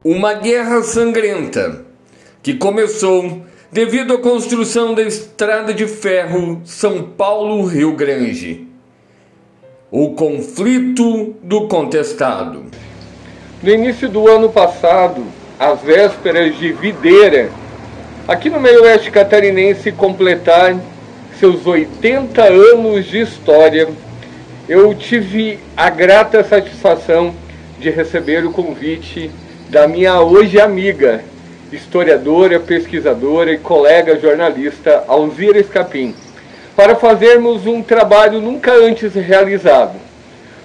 Uma guerra sangrenta que começou devido à construção da estrada de ferro São Paulo-Rio Grande. O conflito do contestado. No início do ano passado, às vésperas de Videira, aqui no meio oeste catarinense completar seus 80 anos de história, eu tive a grata satisfação de receber o convite da minha hoje amiga, historiadora, pesquisadora e colega jornalista Alzira Escapim, para fazermos um trabalho nunca antes realizado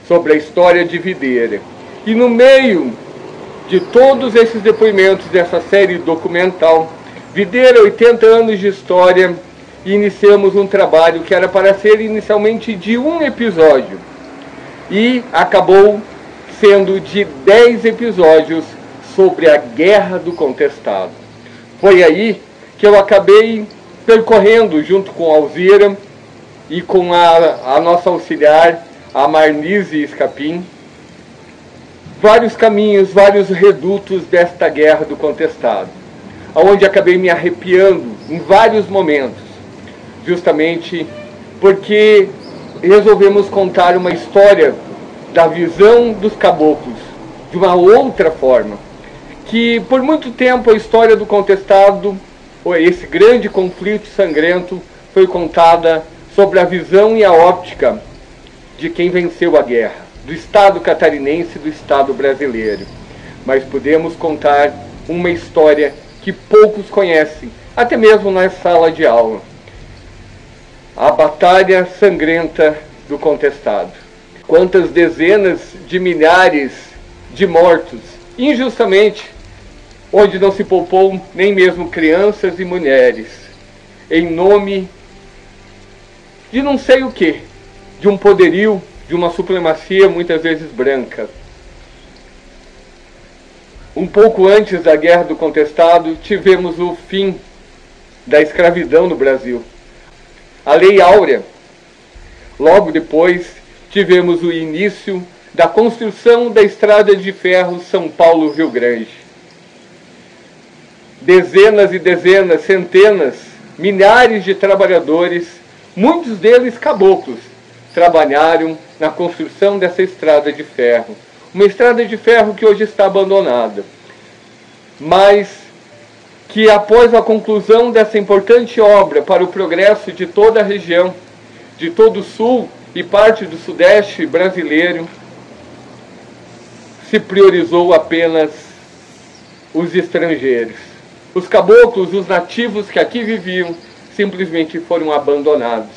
sobre a história de Videira. E no meio de todos esses depoimentos dessa série documental, Videira, 80 anos de história, iniciamos um trabalho que era para ser inicialmente de um episódio e acabou sendo de 10 episódios sobre a Guerra do Contestado. Foi aí que eu acabei percorrendo, junto com a Alzira e com a nossa auxiliar, a Marlise Escapim, vários caminhos, vários redutos desta Guerra do Contestado, onde acabei me arrepiando em vários momentos, justamente porque resolvemos contar uma história da visão dos caboclos, de uma outra forma, que por muito tempo a história do contestado, esse grande conflito sangrento, foi contada sobre a visão e a óptica de quem venceu a guerra, do Estado catarinense e do Estado brasileiro. Mas podemos contar uma história que poucos conhecem, até mesmo na sala de aula. A Batalha Sangrenta do Contestado. Quantas dezenas de milhares de mortos, injustamente, onde não se poupou nem mesmo crianças e mulheres, em nome de não sei o que, de um poderio, de uma supremacia muitas vezes branca. Um pouco antes da Guerra do Contestado, tivemos o fim da escravidão no Brasil. A Lei Áurea. Logo depois, tivemos o início da construção da estrada de ferro São Paulo-Rio Grande. Dezenas e dezenas, centenas, milhares de trabalhadores, muitos deles caboclos, trabalharam na construção dessa estrada de ferro. Uma estrada de ferro que hoje está abandonada, mas que após a conclusão dessa importante obra para o progresso de toda a região, de todo o sul e parte do sudeste brasileiro, se priorizou apenas os estrangeiros. Os caboclos, os nativos que aqui viviam, simplesmente foram abandonados.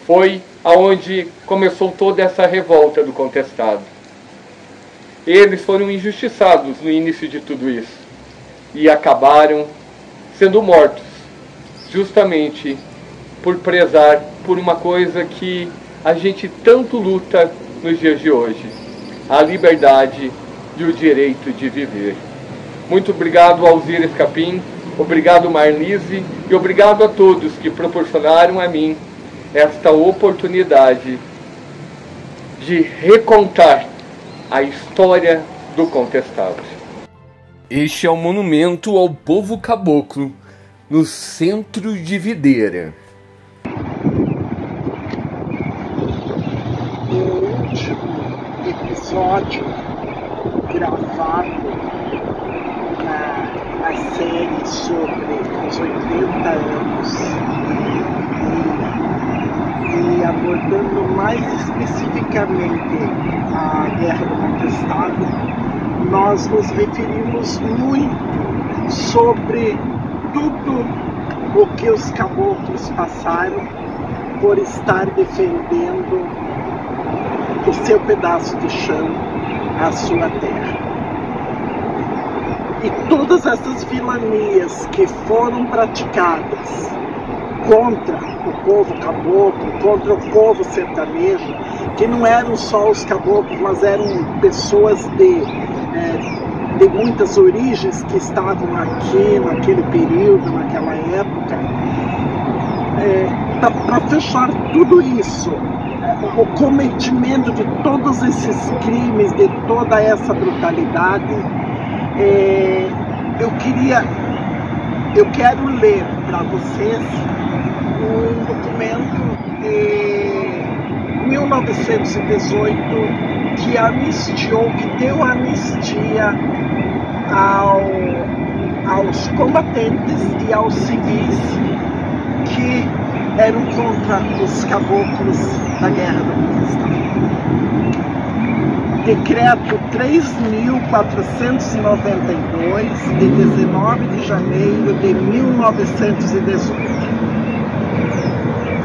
Foi aonde começou toda essa revolta do contestado. Eles foram injustiçados no início de tudo isso e acabaram sendo mortos, justamente por prezar por uma coisa que a gente tanto luta nos dias de hoje: a liberdade e o direito de viver. Muito obrigado, Alzira Escapim, obrigado, Marlise, e obrigado a todos que proporcionaram a mim esta oportunidade de recontar a história do contestado. Este é um monumento ao povo caboclo no centro de Videira. O último episódio gravado na série sobre os 80 anos e abordando mais especificamente a Guerra do Contestado, nós nos referimos muito sobre tudo o que os caboclos passaram por estar defendendo o seu pedaço de chão, a sua terra. E todas essas vilanias que foram praticadas contra o povo caboclo, contra o povo sertanejo, que não eram só os caboclos, mas eram pessoas de muitas origens que estavam aqui naquele período, naquela época. Para fechar tudo isso, o cometimento de todos esses crimes, de toda essa brutalidade, eu quero ler para vocês um documento de 1918 que amnistiou, que deu anistia aos combatentes e aos civis que eram contra os caboclos da Guerra do Conquistador. Decreto 3.492, de 19 de janeiro de 1918.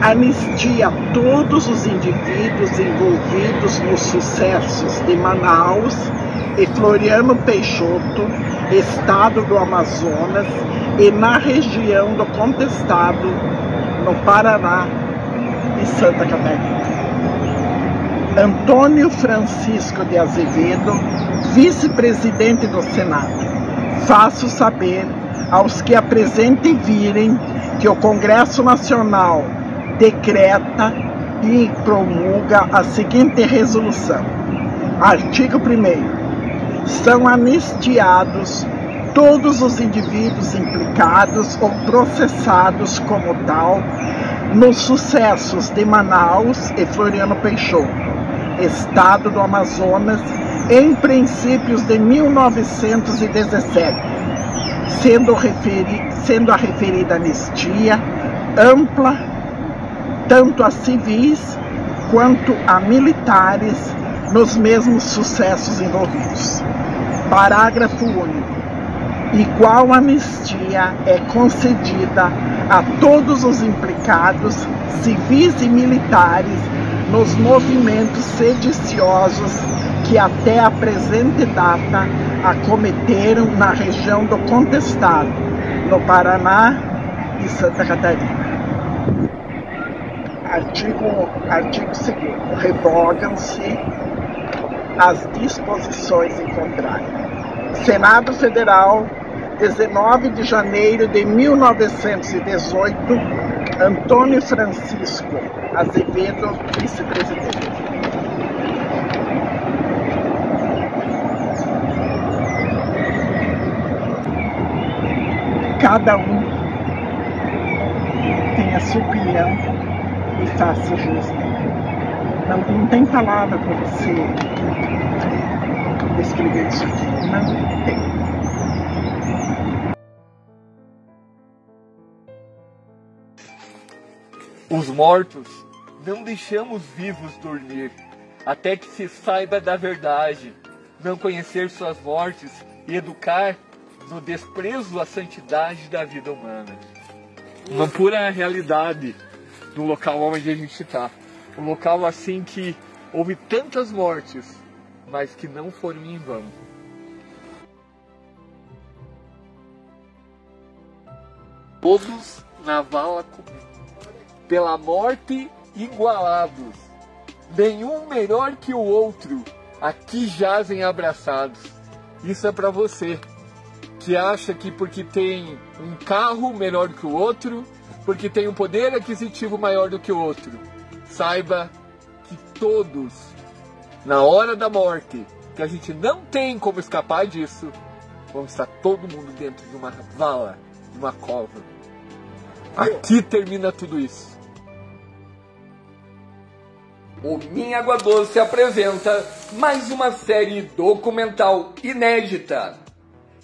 Anistia todos os indivíduos envolvidos nos sucessos de Manaus e Floriano Peixoto, estado do Amazonas, e na região do Contestado, no Paraná e Santa Catarina. Antônio Francisco de Azevedo, vice-presidente do Senado, faço saber aos que apresente virem que o Congresso Nacional decreta e promulga a seguinte resolução. Artigo 1º. São anistiados todos os indivíduos implicados ou processados como tal nos sucessos de Manaus e Floriano Peixoto, estado do Amazonas, em princípios de 1917, sendo a referida anistia ampla tanto a civis quanto a militares nos mesmos sucessos envolvidos. Parágrafo único. Igual anistia é concedida a todos os implicados, civis e militares, nos movimentos sediciosos que até a presente data acometeram na região do Contestado, no Paraná e Santa Catarina. Artigo 2º. Revogam-se as disposições em contrário. Senado Federal, 19 de janeiro de 1918, Antônio Francisco Azevedo, vice-presidente. Cada um tem a sua opinião e faça justo. Não tem palavra para você descrever isso aqui. Não tem. Os mortos não deixamos vivos dormir, até que se saiba da verdade, não conhecer suas mortes e educar no desprezo à santidade da vida humana. Uma pura realidade do local onde a gente está. Um local assim que houve tantas mortes, mas que não foram em vão. Todos na vala comum, pela morte igualados, nenhum melhor que o outro, aqui jazem abraçados. Isso é para você, que acha que porque tem um carro melhor que o outro, porque tem um poder aquisitivo maior do que o outro, saiba que todos, na hora da morte, que a gente não tem como escapar disso, vamos estar todo mundo dentro de uma vala, de uma cova. Aqui termina tudo isso. O Minha Água Doce apresenta mais uma série documental inédita,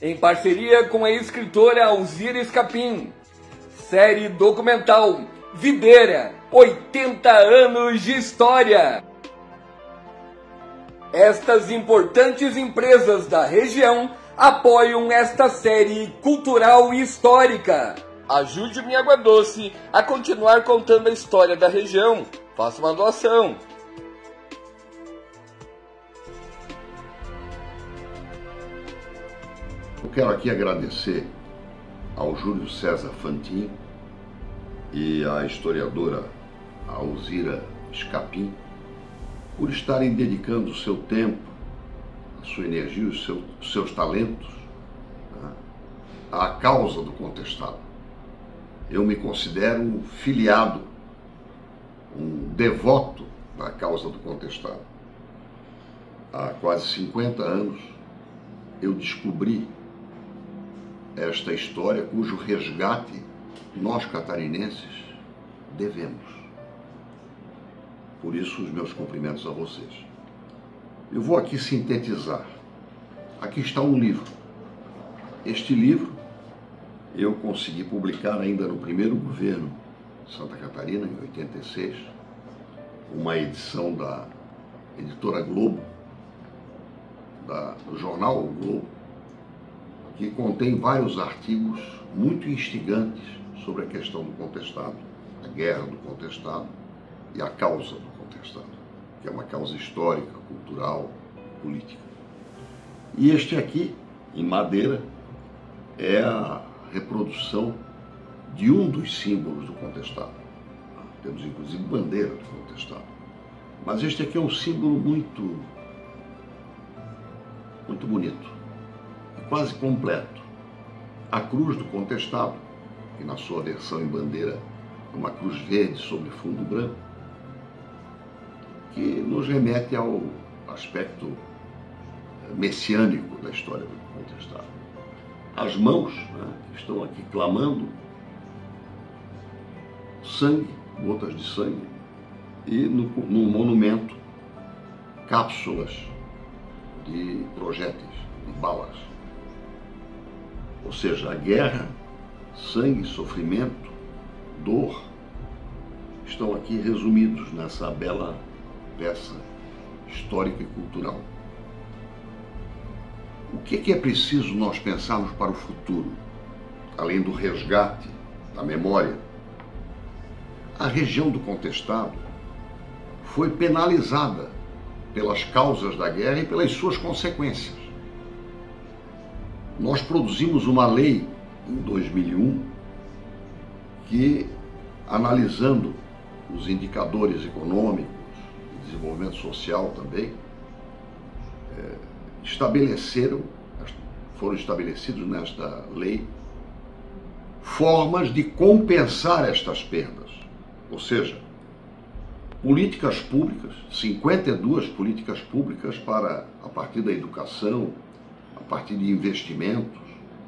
em parceria com a escritora Alzira Escapim. Série documental Videira, 80 anos de história. Estas importantes empresas da região apoiam esta série cultural e histórica. Ajude o Minha Água Doce a continuar contando a história da região. Faça uma doação. Eu quero aqui agradecer ao Júlio César Fantin e à historiadora Alzira Escapim por estarem dedicando o seu tempo, a sua energia, os seus talentos, né, à causa do Contestado. Eu me considero um filiado, um devoto da causa do Contestado. Há quase 50 anos eu descobri esta história cujo resgate nós catarinenses devemos. Por isso, os meus cumprimentos a vocês. Eu vou aqui sintetizar. Aqui está um livro. Este livro eu consegui publicar ainda no primeiro governo de Santa Catarina, em 86, uma edição da editora Globo, do jornal O Globo, que contém vários artigos muito instigantes sobre a questão do contestado, a guerra do contestado e a causa do contestado, que é uma causa histórica, cultural, política. E este aqui, em madeira, é a reprodução de um dos símbolos do contestado. Temos inclusive bandeira do contestado. Mas este aqui é um símbolo muito bonito e quase completo. A cruz do contestado, que na sua versão em bandeira é uma cruz verde sobre fundo branco, que nos remete ao aspecto messiânico da história do contestado. As mãos, que estão aqui clamando, sangue, gotas de sangue, e no monumento, cápsulas de projéteis, de balas. Ou seja, a guerra, sangue, sofrimento, dor, estão aqui resumidos nessa bela peça histórica e cultural. O que é preciso nós pensarmos para o futuro, além do resgate da memória? A região do contestado foi penalizada pelas causas da guerra e pelas suas consequências. Nós produzimos uma lei em 2001 que, analisando os indicadores econômicos e desenvolvimento social também, foram estabelecidos nesta lei formas de compensar estas perdas. Ou seja, políticas públicas, 52 políticas públicas para, a partir da educação, a partir de investimentos,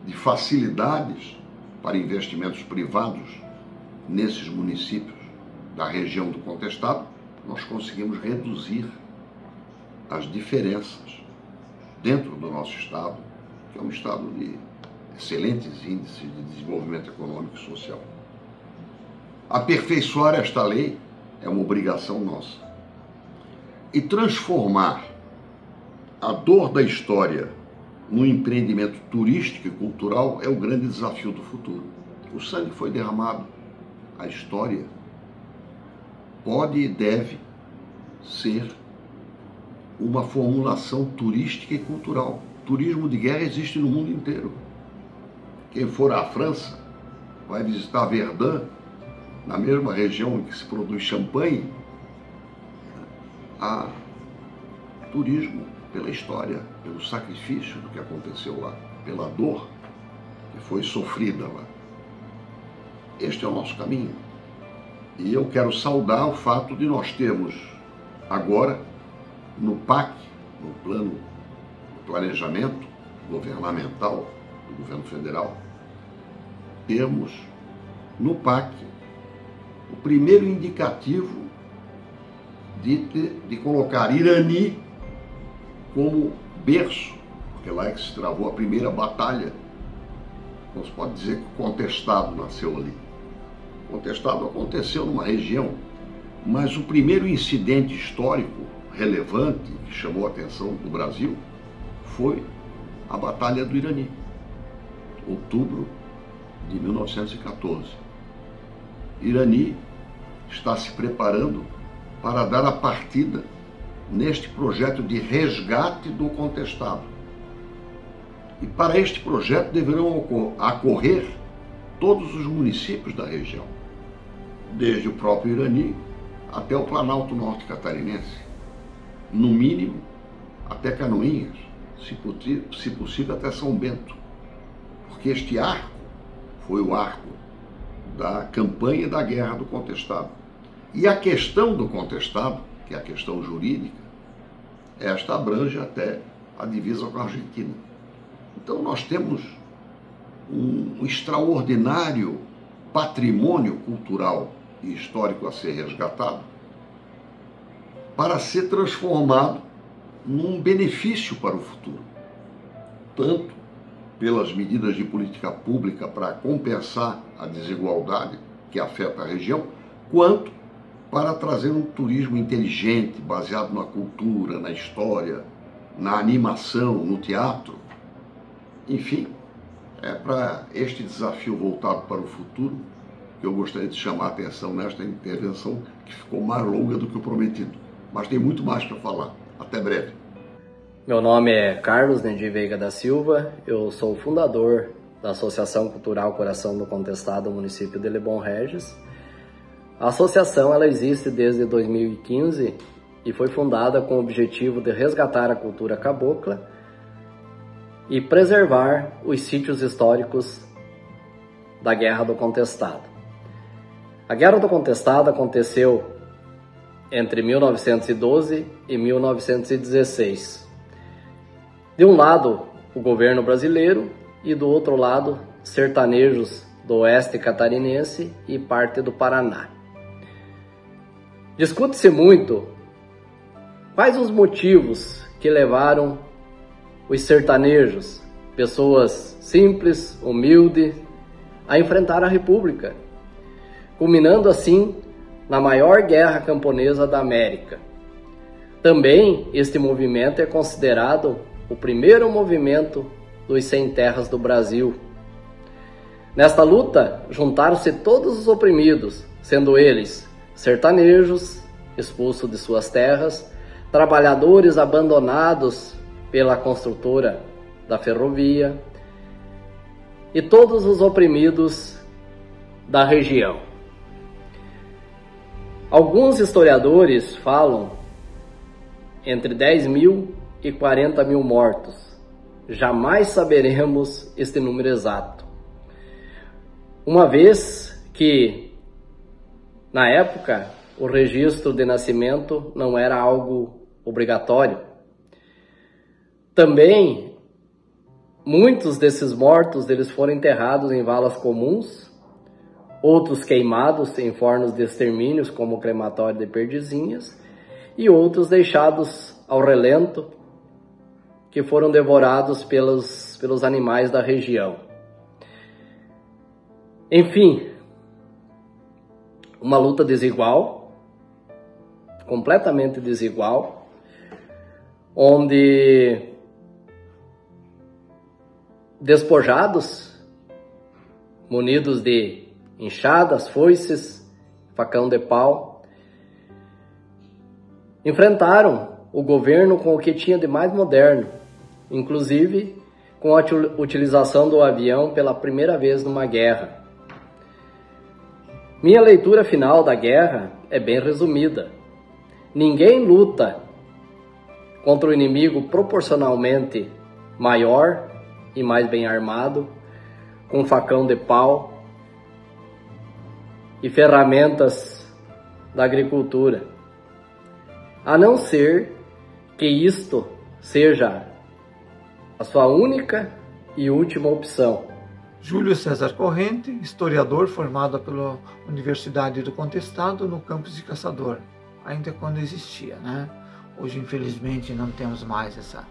de facilidades para investimentos privados nesses municípios da região do contestado, nós conseguimos reduzir as diferenças dentro do nosso estado, que é um estado de excelentes índices de desenvolvimento econômico e social. Aperfeiçoar esta lei é uma obrigação nossa. E transformar a dor da história num empreendimento turístico e cultural é o grande desafio do futuro. O sangue foi derramado, a história pode e deve ser uma formulação turística e cultural. Turismo de guerra existe no mundo inteiro. Quem for à França vai visitar Verdun, na mesma região em que se produz champanhe. Há turismo pela história, pelo sacrifício do que aconteceu lá, pela dor que foi sofrida lá. Este é o nosso caminho. E eu quero saudar o fato de nós termos agora, no PAC, no plano de planejamento governamental do governo federal, temos no PAC o primeiro indicativo de colocar Irani como berço, porque lá é que se travou a primeira batalha. Não se pode dizer que o contestado nasceu ali. O contestado aconteceu numa região, mas o primeiro incidente histórico relevante que chamou a atenção do Brasil foi a Batalha do Irani, outubro de 1914. Irani está se preparando para dar a partida neste projeto de resgate do contestado. E para este projeto deverão acorrer todos os municípios da região, desde o próprio Irani até o Planalto Norte Catarinense, no mínimo até Canoinhas, se possível até São Bento, porque este arco foi o arco da campanha da guerra do contestado. E a questão do contestado, que é a questão jurídica, esta abrange até a divisa com a Argentina. Então nós temos um extraordinário patrimônio cultural e histórico a ser resgatado, para ser transformado num benefício para o futuro, tanto pelas medidas de política pública para compensar a desigualdade que afeta a região, quanto para trazer um turismo inteligente, baseado na cultura, na história, na animação, no teatro. Enfim, é para este desafio voltado para o futuro que eu gostaria de chamar a atenção nesta intervenção, que ficou mais longa do que o prometido. Mas tem muito mais para falar. Até breve. Meu nome é Carlos Nendi Veiga da Silva, eu sou o fundador da Associação Cultural Coração do Contestado, município de Lebon Regis. A associação ela existe desde 2015 e foi fundada com o objetivo de resgatar a cultura cabocla e preservar os sítios históricos da Guerra do Contestado. A Guerra do Contestado aconteceu entre 1912 e 1916. De um lado, o governo brasileiro e do outro lado, sertanejos do oeste catarinense e parte do Paraná. Discute-se muito quais os motivos que levaram os sertanejos, pessoas simples, humildes, a enfrentar a República, culminando assim na maior guerra camponesa da América. Também este movimento é considerado o primeiro movimento dos sem terras do Brasil. Nesta luta, juntaram-se todos os oprimidos, sendo eles sertanejos, expulsos de suas terras, trabalhadores abandonados pela construtora da ferrovia e todos os oprimidos da região. Alguns historiadores falam entre 10 mil e 40 mil mortos. Jamais saberemos este número exato, uma vez que, na época, o registro de nascimento não era algo obrigatório. Também, muitos desses mortos eles foram enterrados em valas comuns, outros queimados em fornos de extermínios, como o crematório de Perdizinhas, e outros deixados ao relento, que foram devorados pelos animais da região. Enfim, uma luta desigual, completamente desigual, onde despojados, munidos de enxadas, foices, facão de pau, enfrentaram o governo com o que tinha de mais moderno, inclusive com a utilização do avião pela primeira vez numa guerra. Minha leitura final da guerra é bem resumida. Ninguém luta contra o inimigo proporcionalmente maior e mais bem armado, com facão de pau e ferramentas da agricultura, a não ser que isto seja a sua única e última opção. Júlio César Corrente, historiador formado pela Universidade do Contestado no campus de Caçador, ainda quando existia, né? Hoje, infelizmente, não temos mais essa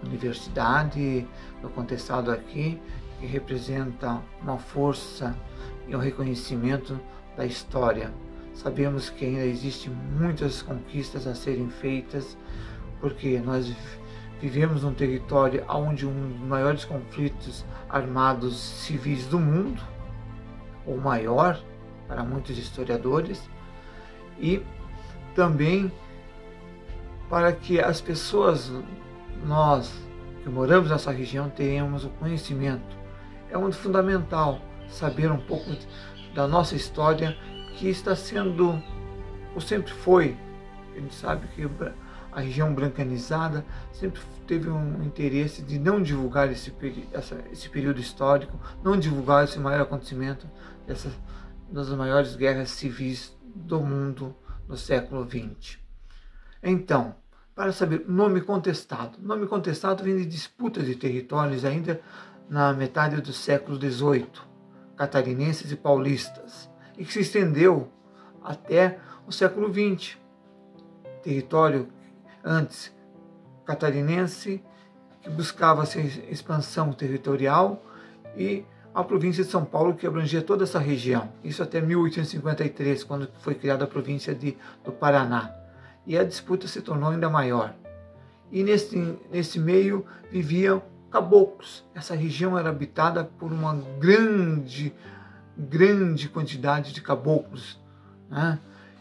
Universidade do Contestado aqui, que representa uma força e um reconhecimento da história. Sabemos que ainda existem muitas conquistas a serem feitas, porque nós vivemos num território onde um dos maiores conflitos armados civis do mundo, ou maior para muitos historiadores, e também para que as pessoas, nós que moramos nessa região, tenhamos o conhecimento. É muito fundamental saber um pouco da nossa história, que está sendo, ou sempre foi. A gente sabe que a região brancanizada sempre teve um interesse de não divulgar esse período histórico, não divulgar esse maior acontecimento, das maiores guerras civis do mundo no século XX. Então, para saber, nome contestado. Nome contestado vem de disputas de territórios ainda na metade do século XVIII, catarinenses e paulistas, e que se estendeu até o século XX. Território antes catarinense, que buscava essa expansão territorial, e a província de São Paulo, que abrangia toda essa região. Isso até 1853, quando foi criada a província do Paraná. E a disputa se tornou ainda maior. E nesse meio viviam caboclos. Essa região era habitada por uma grande quantidade de caboclos, né?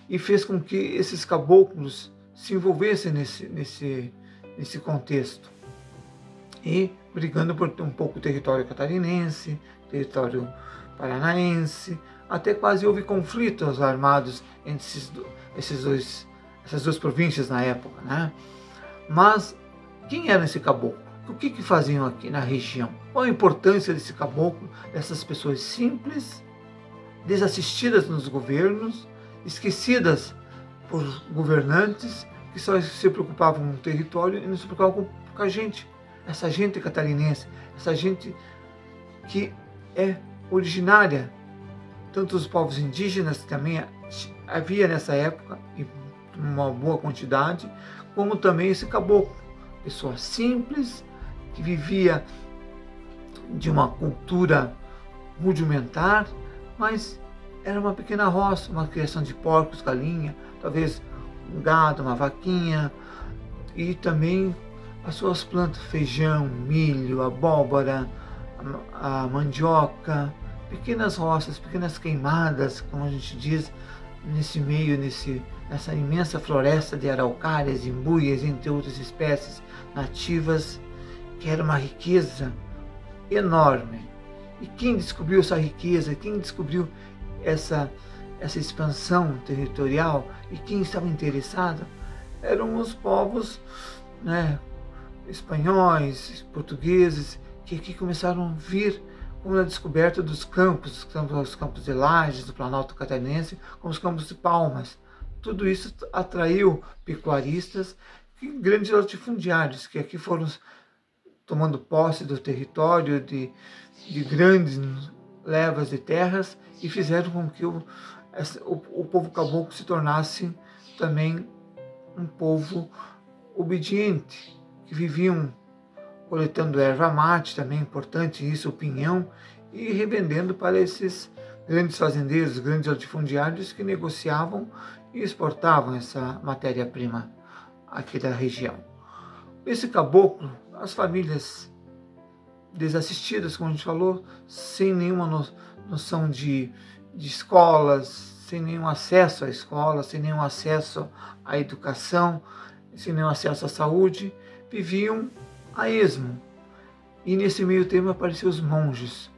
E fez com que esses caboclos se envolvessem nesse contexto. E brigando por um pouco o território catarinense, território paranaense, até quase houve conflitos armados entre essas duas províncias na época, né? Mas quem era esse caboclo? O que faziam aqui na região? Qual a importância desse caboclo, dessas pessoas simples, desassistidas nos governos, esquecidas por governantes que só se preocupavam com o território e não se preocupavam com a gente, essa gente catarinense, essa gente que é originária, tanto os povos indígenas, que também havia nessa época, e uma boa quantidade, como também esse caboclo, pessoa simples, que vivia de uma cultura rudimentar, mas era uma pequena roça, uma criação de porcos, galinha, talvez um gado, uma vaquinha, e também as suas plantas, feijão, milho, abóbora, a mandioca, pequenas roças, pequenas queimadas, como a gente diz, nesse meio, nessa imensa floresta de araucárias, imbuias, entre outras espécies nativas, que era uma riqueza enorme. E quem descobriu essa riqueza, quem descobriu essa expansão territorial e quem estava interessado eram os povos, né, espanhóis, portugueses, que aqui começaram a vir com a descoberta dos campos, os campos de Lages, do Planalto Catarinense, como os campos de Palmas. Tudo isso atraiu pecuaristas e grandes latifundiários, que aqui foram tomando posse do território de grandes levas de terras e fizeram com que o povo caboclo se tornasse também um povo obediente, que viviam coletando erva mate, também importante isso, o pinhão, e revendendo para esses grandes fazendeiros, grandes latifundiários que negociavam e exportavam essa matéria-prima aqui da região. Esse caboclo, as famílias desassistidas, como a gente falou, sem nenhuma noção de escolas, sem nenhum acesso à escola, sem nenhum acesso à educação, sem nenhum acesso à saúde, viviam a esmo. E nesse meio tempo apareceram os monges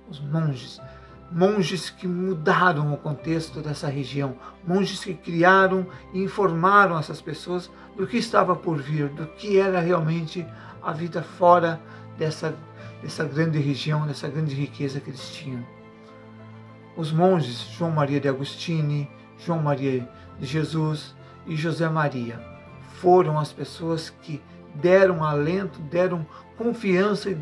que mudaram o contexto dessa região, monges que criaram e informaram essas pessoas do que estava por vir, do que era realmente a vida fora dessa grande região, dessa grande riqueza que eles tinham. Os monges João Maria de Agostini, João Maria de Jesus e José Maria foram as pessoas que deram alento, deram confiança e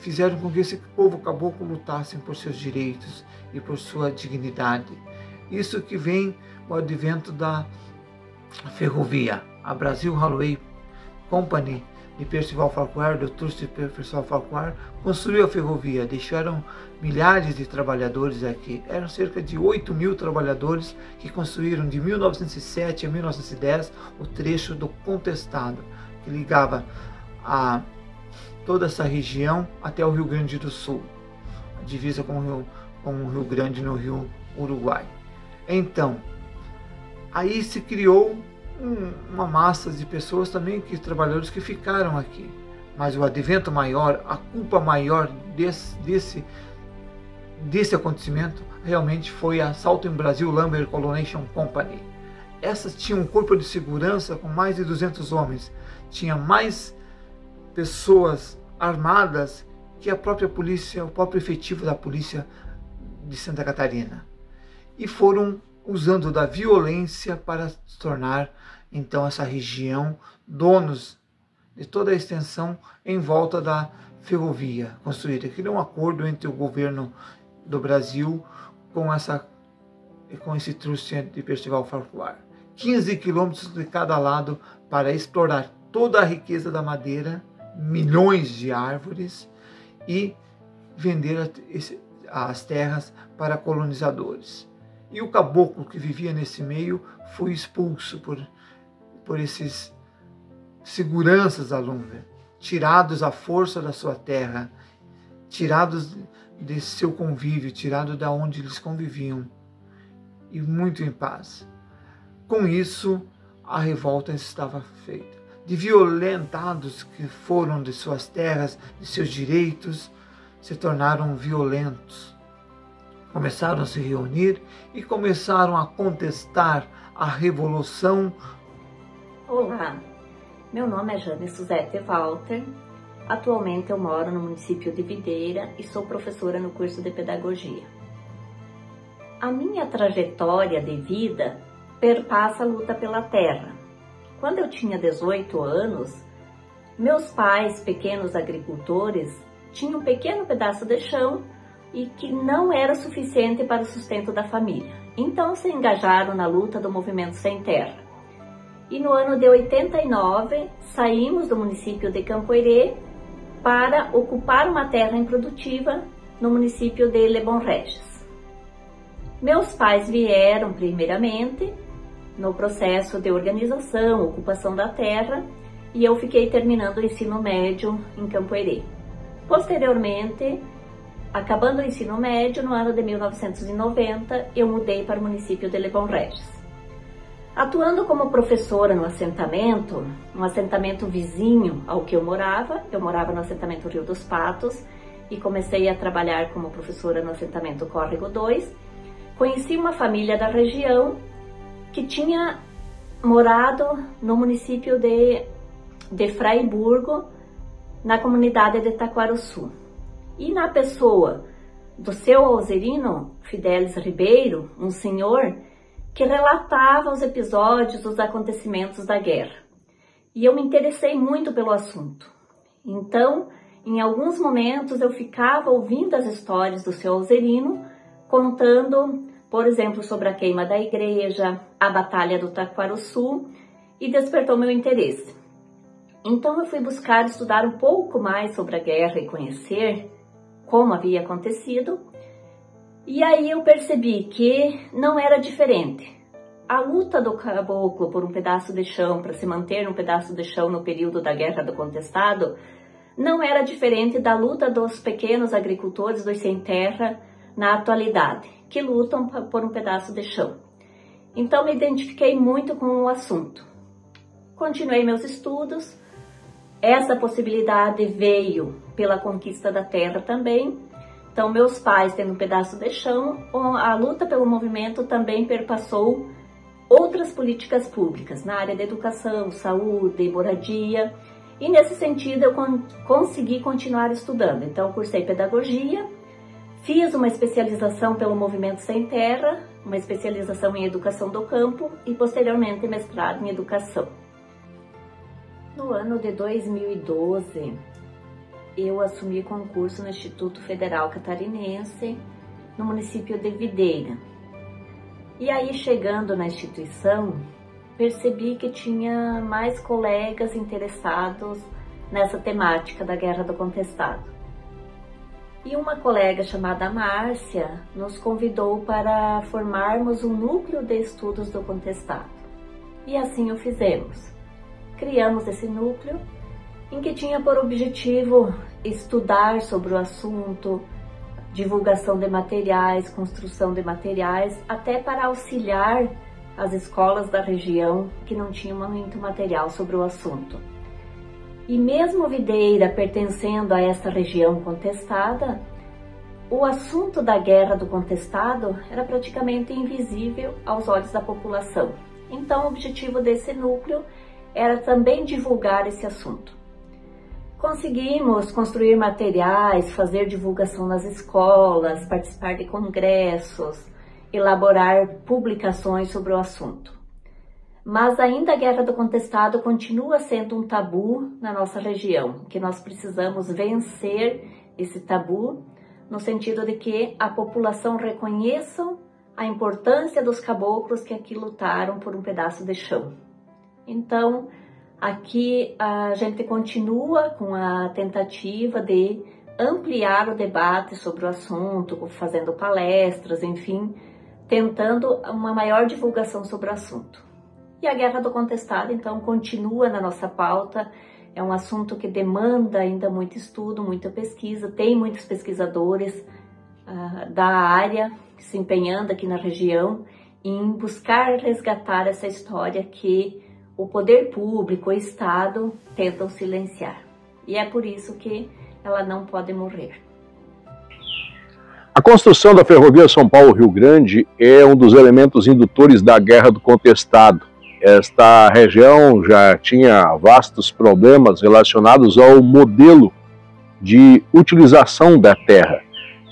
fizeram com que esse povo caboclo lutasse por seus direitos e por sua dignidade. Isso que vem o advento da ferrovia. A Brasil Railway Company de Percival Farquhar, do Trust de Percival Farquhar, construiu a ferrovia, deixaram milhares de trabalhadores aqui. Eram cerca de 8.000 trabalhadores que construíram de 1907 a 1910 o trecho do Contestado, que ligava toda essa região até o Rio Grande do Sul, a divisa com o Rio Grande no Rio Uruguai. Então, aí se criou uma massa de pessoas também, trabalhadores que ficaram aqui. Mas o advento maior, a culpa maior desse acontecimento realmente foi a Saltem Brasil Lumber Colonization Company. Essas tinham um corpo de segurança com mais de 200 homens. Tinha mais pessoas armadas que a própria polícia, o próprio efetivo da polícia de Santa Catarina. E foram usando da violência para se tornar, então, essa região donos de toda a extensão em volta da ferrovia construída. Aquilo é um acordo entre o governo do Brasil com esse truste de Percival Farquhar. 15 quilômetros de cada lado para explorar toda a riqueza da madeira, milhões de árvores, e vender as terras para colonizadores. E o caboclo que vivia nesse meio foi expulso por esses seguranças da Lumber, tirados à força da sua terra, tirados de seu convívio, tirados da onde eles conviviam, e muito em paz. Com isso, a revolta estava feita. De violentados que foram de suas terras, de seus direitos, se tornaram violentos. Começaram a se reunir e começaram a contestar a revolução. Olá, meu nome é Jane Suzette Walter. Atualmente eu moro no município de Videira e sou professora no curso de Pedagogia. A minha trajetória de vida perpassa a luta pela terra. Quando eu tinha 18 anos, meus pais, pequenos agricultores, tinham um pequeno pedaço de chão e que não era suficiente para o sustento da família. Então se engajaram na luta do movimento Sem Terra. E no ano de 89, saímos do município de Campoerê para ocupar uma terra improdutiva no município de Le Bon Regis. Meus pais vieram primeiramente no processo de organização, ocupação da terra, e eu fiquei terminando o ensino médio em Campoerê. Posteriormente, acabando o ensino médio, no ano de 1990, eu mudei para o município de Le Bon Regis. Atuando como professora no assentamento, um assentamento vizinho ao que eu morava no assentamento Rio dos Patos e comecei a trabalhar como professora no assentamento Córrego 2, conheci uma família da região que tinha morado no município de Fraiburgo, na comunidade de Taquarussu. E na pessoa do seu alzerino, Fidelis Ribeiro, um senhor que relatava os episódios, os acontecimentos da guerra. E eu me interessei muito pelo assunto. Então, em alguns momentos eu ficava ouvindo as histórias do seu alzerino, contando, por exemplo, sobre a queima da igreja, a batalha do Taquarussu, e despertou meu interesse. Então eu fui buscar estudar um pouco mais sobre a guerra e conhecer como havia acontecido, e aí eu percebi que não era diferente. A luta do caboclo por um pedaço de chão, para se manter num pedaço de chão no período da Guerra do Contestado, não era diferente da luta dos pequenos agricultores dos sem terra na atualidade, que lutam por um pedaço de chão. Então me identifiquei muito com o assunto. Continuei meus estudos. Essa possibilidade veio pela conquista da terra também. Então, meus pais tendo um pedaço de chão, a luta pelo movimento também perpassou outras políticas públicas na área da educação, saúde, moradia. E nesse sentido eu consegui continuar estudando. Então, cursei pedagogia, fiz uma especialização pelo movimento Sem Terra, uma especialização em educação do campo e posteriormente mestrado em educação. No ano de 2012, eu assumi concurso no Instituto Federal Catarinense, no município de Videira. E aí, chegando na instituição, percebi que tinha mais colegas interessados nessa temática da Guerra do Contestado. E uma colega chamada Márcia nos convidou para formarmos um núcleo de estudos do contestado. E assim o fizemos. Criamos esse núcleo, em que tinha por objetivo estudar sobre o assunto, divulgação de materiais, construção de materiais, até para auxiliar as escolas da região que não tinham muito material sobre o assunto. E mesmo Videira pertencendo a essa região contestada, o assunto da Guerra do Contestado era praticamente invisível aos olhos da população. Então o objetivo desse núcleo era também divulgar esse assunto. Conseguimos construir materiais, fazer divulgação nas escolas, participar de congressos, elaborar publicações sobre o assunto. Mas ainda a Guerra do Contestado continua sendo um tabu na nossa região, que nós precisamos vencer esse tabu, no sentido de que a população reconheça a importância dos caboclos que aqui lutaram por um pedaço de chão. Então, aqui a gente continua com a tentativa de ampliar o debate sobre o assunto, fazendo palestras, enfim, tentando uma maior divulgação sobre o assunto. E a Guerra do Contestado, então, continua na nossa pauta. É um assunto que demanda ainda muito estudo, muita pesquisa. Tem muitos pesquisadores da área se empenhando aqui na região em buscar resgatar essa história que o poder público, o Estado, tentam silenciar. E é por isso que ela não pode morrer. A construção da ferrovia São Paulo-Rio Grande é um dos elementos indutores da Guerra do Contestado. Esta região já tinha vastos problemas relacionados ao modelo de utilização da terra,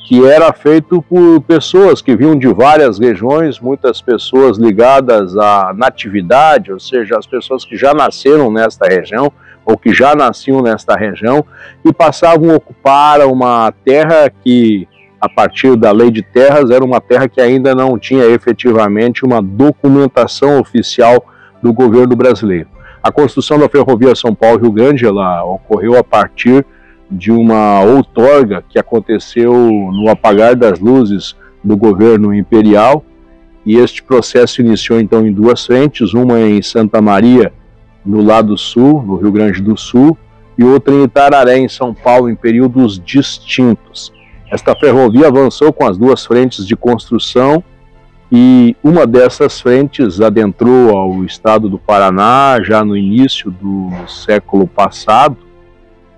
que era feito por pessoas que vinham de várias regiões, muitas pessoas ligadas à natividade, ou seja, as pessoas que já nasceram nesta região, ou que já nasciam nesta região, e passavam a ocupar uma terra que, a partir da lei de terras, era uma terra que ainda não tinha efetivamente uma documentação oficial do governo brasileiro. A construção da ferrovia São Paulo-Rio Grande, ela ocorreu a partir de uma outorga que aconteceu no apagar das luzes do governo imperial, e este processo iniciou então em duas frentes, uma em Santa Maria, no lado sul, no Rio Grande do Sul, e outra em Itararé, em São Paulo, em períodos distintos. Esta ferrovia avançou com as duas frentes de construção, e uma dessas frentes adentrou ao estado do Paraná já no início do século passado,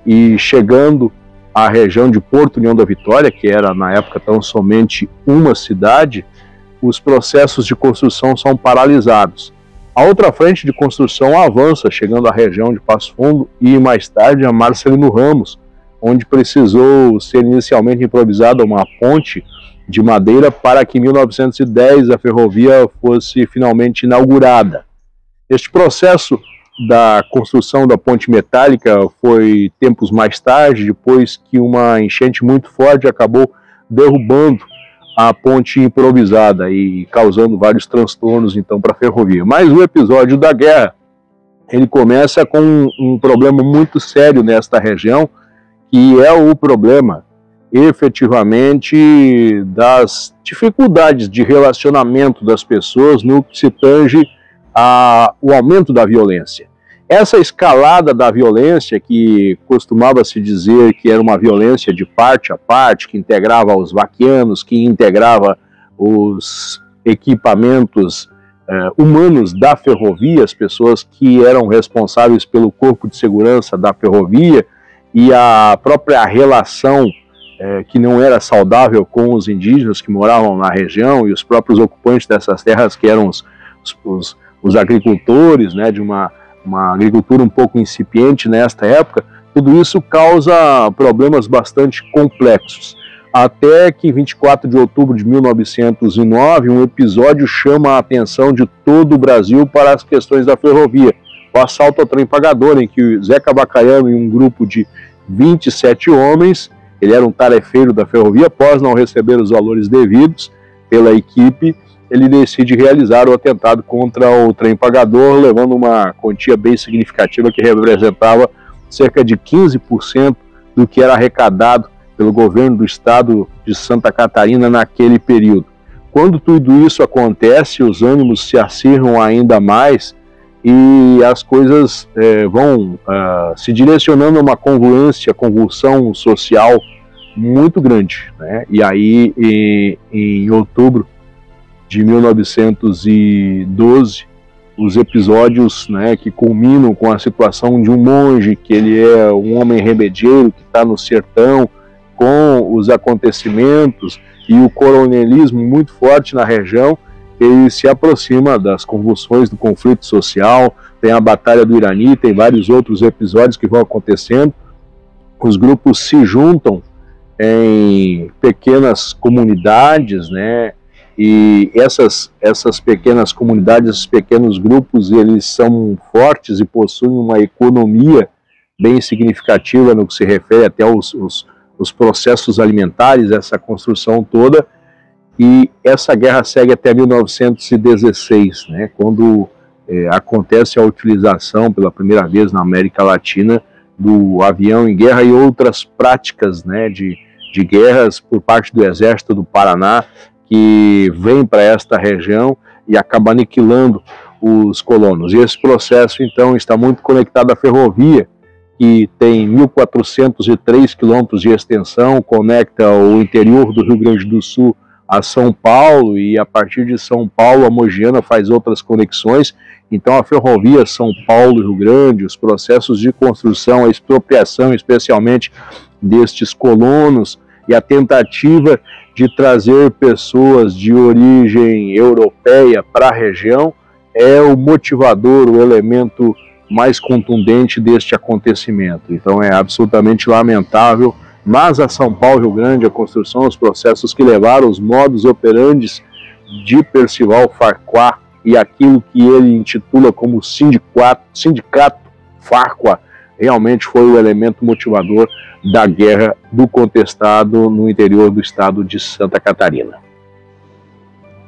e chegando à região de Porto União da Vitória, que era na época tão somente uma cidade, os processos de construção são paralisados. A outra frente de construção avança, chegando à região de Passo Fundo e mais tarde a Marcelino Ramos, onde precisou ser inicialmente improvisada uma ponte de madeira para que em 1910 a ferrovia fosse finalmente inaugurada. Este processo da construção da ponte metálica foi tempos mais tarde, depois que uma enchente muito forte acabou derrubando a ponte improvisada e causando vários transtornos então para a ferrovia. Mas o episódio da guerra, ele começa com um problema muito sério nesta região, que é o problema efetivamente das dificuldades de relacionamento das pessoas no que se tange ao aumento da violência. Essa escalada da violência, que costumava se dizer que era uma violência de parte a parte, que integrava os vaquianos, que integrava os equipamentos humanos da ferrovia, as pessoas que eram responsáveis pelo corpo de segurança da ferrovia, e a própria relação que não era saudável com os indígenas que moravam na região e os próprios ocupantes dessas terras, que eram os agricultores, né, de uma agricultura um pouco incipiente nesta época. Tudo isso causa problemas bastante complexos. Até que em 24 de outubro de 1909, um episódio chama a atenção de todo o Brasil para as questões da ferrovia. O assalto ao trem pagador, em que Zeca Bacaiano e um grupo de 27 homens, ele era um tarefeiro da ferrovia, após não receber os valores devidos pela equipe, ele decide realizar o atentado contra o trem pagador, levando uma quantia bem significativa que representava cerca de 15% do que era arrecadado pelo governo do estado de Santa Catarina naquele período. Quando tudo isso acontece, os ânimos se acirram ainda mais e as coisas vão se direcionando a uma convulsão social muito grande, né? E aí, em outubro de 1912, os episódios, né, que culminam com a situação de um monge, que ele é um homem remedieiro, que está no sertão, com os acontecimentos e o coronelismo muito forte na região, ele se aproxima das convulsões do conflito social. Tem a Batalha do Irani, tem vários outros episódios que vão acontecendo. Os grupos se juntam em pequenas comunidades, né, E essas pequenas comunidades, esses pequenos grupos, eles são fortes e possuem uma economia bem significativa no que se refere até os processos alimentares, essa construção toda. E essa guerra segue até 1916, né, quando acontece a utilização pela primeira vez na América Latina do avião em guerra e outras práticas, né, de guerras por parte do Exército do Paraná, que vem para esta região e acaba aniquilando os colonos. E esse processo, então, está muito conectado à ferrovia, que tem 1.403 quilômetros de extensão, conecta o interior do Rio Grande do Sul a São Paulo, e a partir de São Paulo a Mogiana faz outras conexões. Então a ferrovia São Paulo-Rio Grande, os processos de construção, a expropriação especialmente destes colonos e a tentativa de trazer pessoas de origem europeia para a região é o motivador, o elemento mais contundente deste acontecimento. Então é absolutamente lamentável, mas a São Paulo, Rio Grande, a construção, os processos que levaram os modus operandi de Percival Farquhar e aquilo que ele intitula como sindicato Farquhar, realmente foi o elemento motivador da guerra do contestado no interior do estado de Santa Catarina.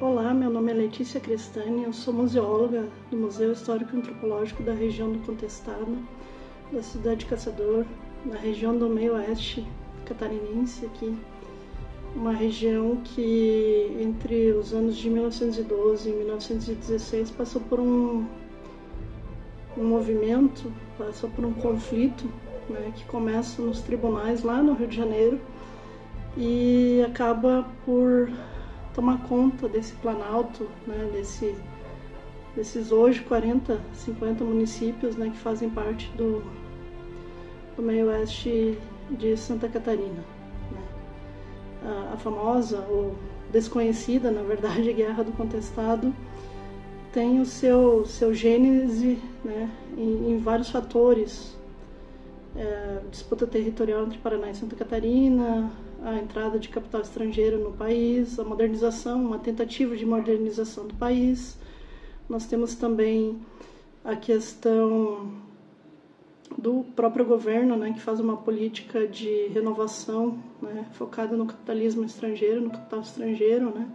Olá, meu nome é Letícia Crestani, eu sou museóloga do Museu Histórico e Antropológico da região do Contestado, da cidade de Caçador, na região do meio-oeste catarinense aqui, uma região que entre os anos de 1912 e 1916 passou por um movimento, passou por um conflito, né, que começa nos tribunais lá no Rio de Janeiro e acaba por tomar conta desse Planalto, né, desses hoje 40, 50 municípios, né, que fazem parte do meio-oeste de Santa Catarina. Né. A famosa, ou desconhecida, na verdade, Guerra do Contestado, tem o seu gênese, né, em vários fatores. Disputa territorial entre Paraná e Santa Catarina, a entrada de capital estrangeiro no país, a modernização, uma tentativa de modernização do país. Nós temos também a questão do próprio governo, né, que faz uma política de renovação, né, focada no capitalismo estrangeiro, no capital estrangeiro, né,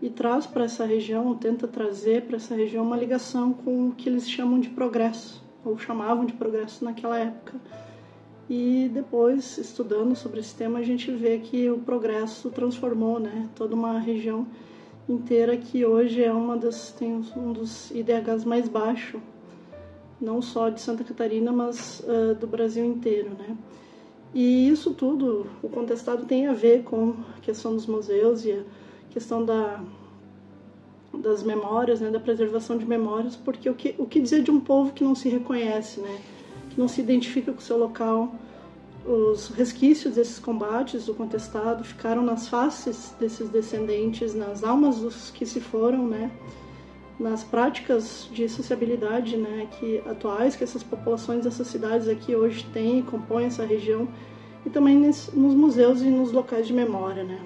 e traz para essa região, tenta trazer para essa região uma ligação com o que eles chamam de progresso, ou chamavam de progresso naquela época. E depois, estudando sobre esse tema, a gente vê que o progresso transformou, né, toda uma região inteira que hoje é tem um dos IDHs mais baixos, não só de Santa Catarina, mas do Brasil inteiro, né. E isso tudo, o contestado tem a ver com a questão dos museus e a questão das memórias, né, da preservação de memórias, porque o que dizer de um povo que não se reconhece, né, que não se identifica com o seu local. Os resquícios desses combates do contestado ficaram nas faces desses descendentes, nas almas dos que se foram, né, nas práticas de sociabilidade, né, atuais que essas populações dessas cidades aqui hoje têm e compõem essa região, e também nos museus e nos locais de memória, né.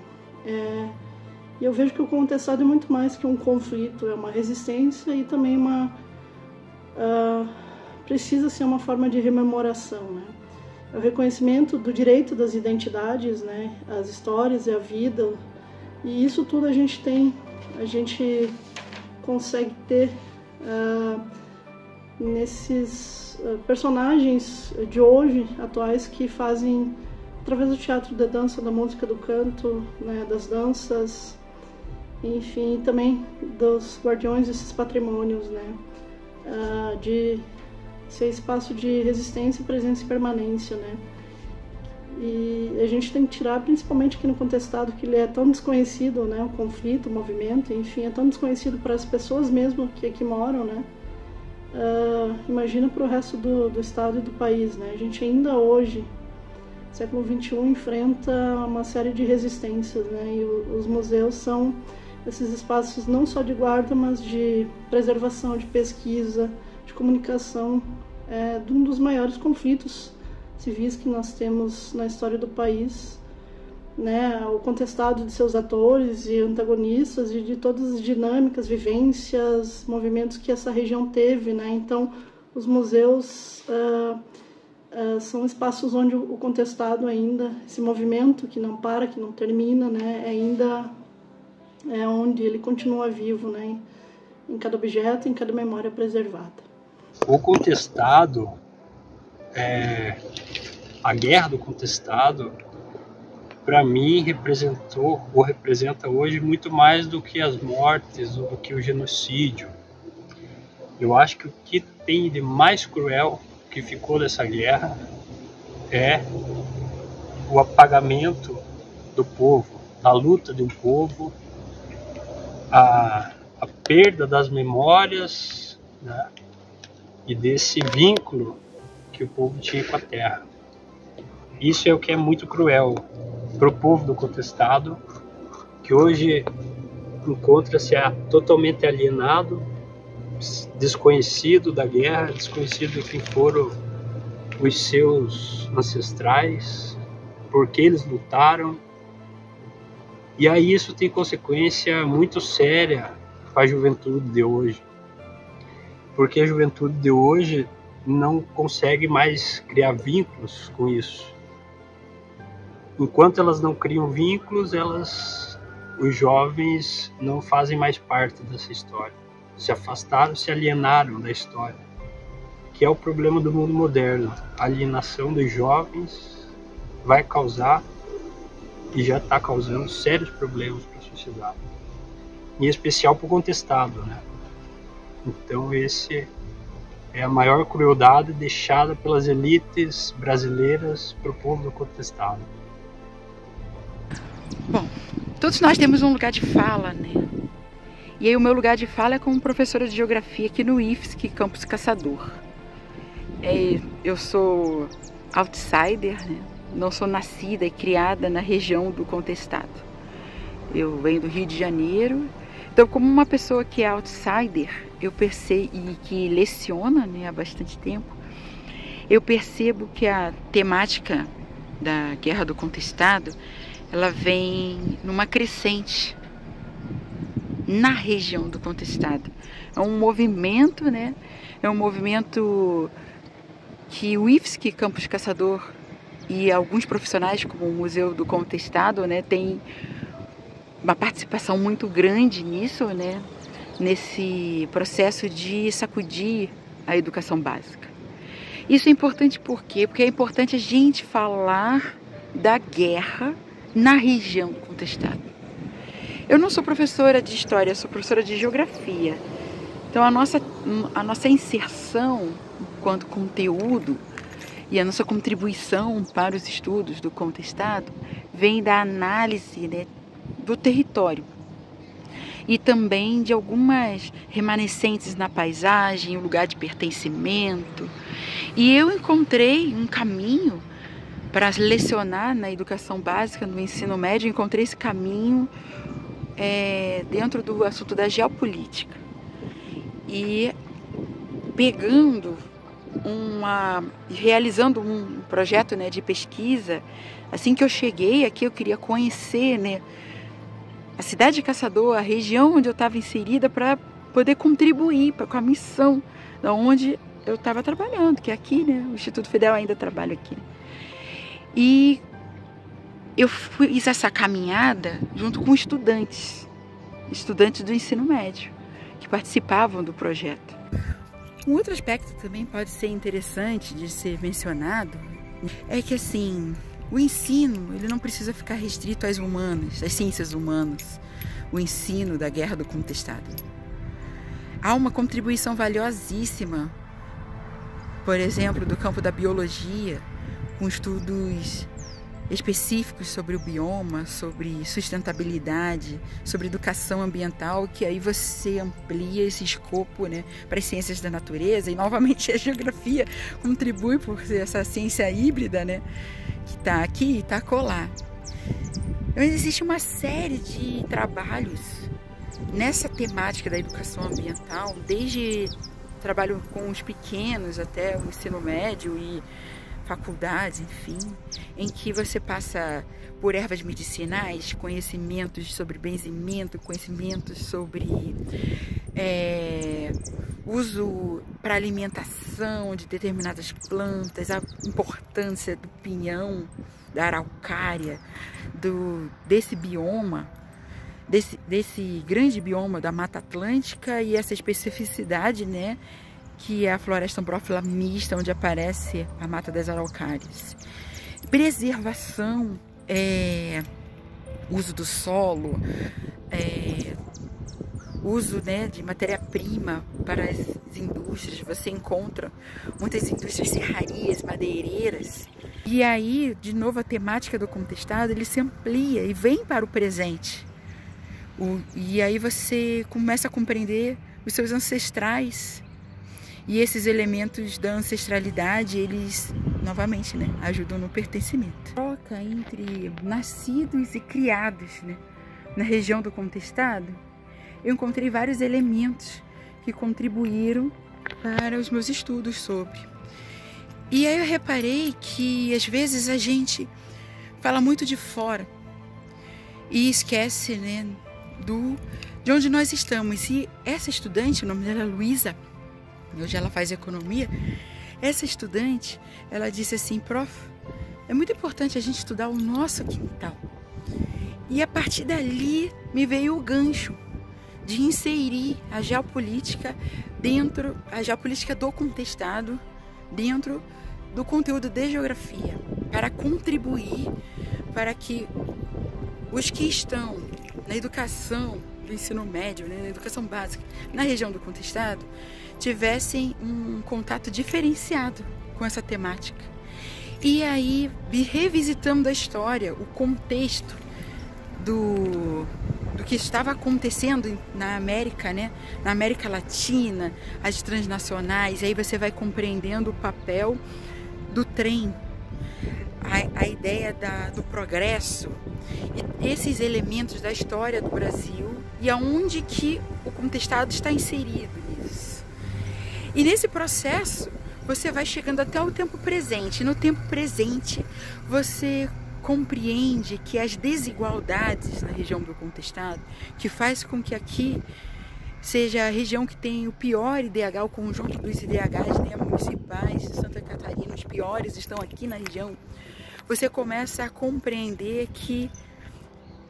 E eu vejo que o contestado é muito mais que um conflito, é uma resistência e também precisa ser uma forma de rememoração, né? É o reconhecimento do direito das identidades, né? As histórias e a vida, e isso tudo a gente consegue ter nesses personagens de hoje, atuais, que fazem, através do teatro, da dança, da música, do canto, né? Das danças, enfim, também dos guardiões desses patrimônios, né? De ser espaço de resistência, presença e permanência, né? E a gente tem que tirar, principalmente aqui no contestado, que ele é tão desconhecido, né? O conflito, o movimento, enfim, é tão desconhecido para as pessoas mesmo que aqui moram, né? Imagina para o resto do estado e do país, né? A gente ainda hoje, século XXI, enfrenta uma série de resistências, né? E os museus são esses espaços não só de guarda, mas de preservação, de pesquisa, de comunicação, de um dos maiores conflitos civis que nós temos na história do país, né, o contestado de seus atores e antagonistas e de todas as dinâmicas, vivências, movimentos que essa região teve, né? Então, os museus são espaços onde o contestado ainda, esse movimento que não para, que não termina, né, ainda é onde ele continua vivo, né, em cada objeto, em cada memória preservada. O contestado, a guerra do contestado, para mim representou ou representa hoje muito mais do que as mortes ou do que o genocídio. Eu acho que o que tem de mais cruel que ficou dessa guerra é o apagamento do povo, da luta de um povo, a perda das memórias, né, e desse vínculo que o povo tinha com a terra. Isso é o que é muito cruel para o povo do contestado, que hoje encontra-se totalmente alienado, desconhecido da guerra, desconhecido de quem foram os seus ancestrais, por que eles lutaram. E aí isso tem consequência muito séria para a juventude de hoje, porque a juventude de hoje não consegue mais criar vínculos com isso. Enquanto elas não criam vínculos, os jovens não fazem mais parte dessa história. Se afastaram, se alienaram da história, que é o problema do mundo moderno. A alienação dos jovens vai causar, e já está causando, sérios problemas para a sociedade, em especial para o contestado, né? Então esse é a maior crueldade deixada pelas elites brasileiras para o povo do contestado. Bom, todos nós temos um lugar de fala, né? E aí o meu lugar de fala é como professora de geografia aqui no IFSC, Campus Caçador. Eu sou outsider, né? Não sou nascida e criada na região do contestado. Eu venho do Rio de Janeiro. Então, como uma pessoa que é outsider, eu percebo, e que leciona, né, há bastante tempo, eu percebo que a temática da Guerra do Contestado, ela vem numa crescente na região do contestado. É um movimento, né? É um movimento que o IFSC, Campus Caçador, e alguns profissionais como o Museu do Contestado, né, tem uma participação muito grande nisso, né, nesse processo de sacudir a educação básica. Isso é importante por quê? Porque é importante a gente falar da guerra na região do contestado. Eu não sou professora de história, eu sou professora de geografia. Então a nossa inserção enquanto conteúdo e a nossa contribuição para os estudos do contestado vem da análise, né, do território e também de algumas remanescentes na paisagem, o lugar de pertencimento. E eu encontrei um caminho para lecionar na educação básica, no ensino médio, encontrei esse caminho dentro do assunto da geopolítica. E realizando um projeto, né, de pesquisa, assim que eu cheguei aqui, eu queria conhecer, né, a cidade de Caçador, a região onde eu estava inserida, para poder contribuir com a missão da onde eu estava trabalhando, que é aqui, né, o Instituto Federal ainda trabalha aqui. E eu fiz essa caminhada junto com estudantes do ensino médio, que participavam do projeto. Um outro aspecto também pode ser interessante de ser mencionado é que, assim, o ensino ele não precisa ficar restrito às humanas, às ciências humanas, o ensino da Guerra do Contestado. Há uma contribuição valiosíssima, por exemplo, do campo da biologia, com estudos específicos sobre o bioma, sobre sustentabilidade, sobre educação ambiental, que aí você amplia esse escopo, né, para as ciências da natureza, e novamente a geografia contribui por ser essa ciência híbrida, né, que está aqui e está acolá. Então, existe uma série de trabalhos nessa temática da educação ambiental, desde trabalho com os pequenos até o ensino médio e faculdades, enfim, em que você passa por ervas medicinais, conhecimentos sobre benzimento, conhecimentos sobre uso para alimentação de determinadas plantas, a importância do pinhão, da araucária, desse bioma, desse grande bioma da Mata Atlântica e essa especificidade, né, que é a floresta ambrófila mista, onde aparece a Mata das Araucárias. Preservação, uso do solo, uso, né, de matéria-prima para as indústrias. Você encontra muitas indústrias serrarias, madeireiras. E aí, de novo, a temática do contestado, ele se amplia e vem para o presente. E aí você começa a compreender os seus ancestrais. E esses elementos da ancestralidade, eles, novamente, né, ajudam no pertencimento. Troca entre nascidos e criados, né, na região do contestado, eu encontrei vários elementos que contribuíram para os meus estudos sobre. E aí eu reparei que, às vezes, a gente fala muito de fora e esquece, né, de onde nós estamos. E essa estudante, o nome dela é Luísa, hoje ela faz economia. Essa estudante, ela disse assim: prof, é muito importante a gente estudar o nosso quintal. E a partir dali me veio o gancho de inserir a geopolítica do contestado dentro do conteúdo de geografia, para contribuir para que os que estão na educação do ensino médio, né, na educação básica, na região do contestado, tivessem um contato diferenciado com essa temática. E aí, revisitando a história, o contexto do que estava acontecendo na América, né, na América Latina, as transnacionais, aí você vai compreendendo o papel do trem, a ideia do progresso, e esses elementos da história do Brasil e aonde que o contestado está inserido nisso. E nesse processo, você vai chegando até o tempo presente. No tempo presente, você compreende que as desigualdades na região do contestado, que faz com que aqui seja a região que tem o pior IDH, o conjunto dos IDHs, né, municipais de Santa Catarina, os piores estão aqui na região. Você começa a compreender que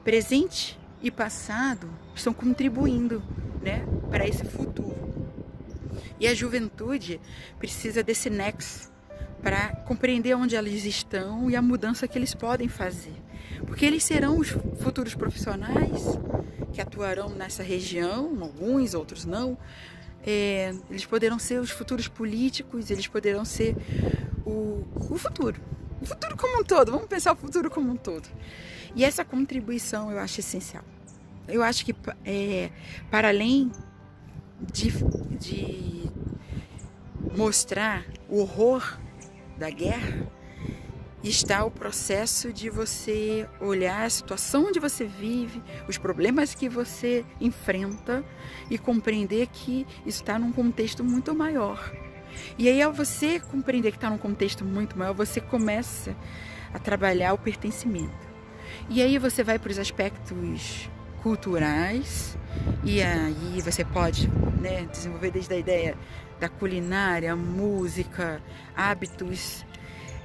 presente e passado estão contribuindo, né, para esse futuro. E a juventude precisa desse nexo para compreender onde elas estão e a mudança que eles podem fazer. Porque eles serão os futuros profissionais que atuarão nessa região, alguns, outros não. Eles poderão ser os futuros políticos, eles poderão ser o futuro. O futuro como um todo, vamos pensar o futuro como um todo. E essa contribuição eu acho essencial. Eu acho que, para além de mostrar o horror da guerra, está o processo de você olhar a situação onde você vive, os problemas que você enfrenta e compreender que isso está num contexto muito maior. E aí, ao você compreender que está num contexto muito maior, você começa a trabalhar o pertencimento. E aí você vai para os aspectos culturais, e aí você pode, né, desenvolver desde a ideia da culinária, música, hábitos.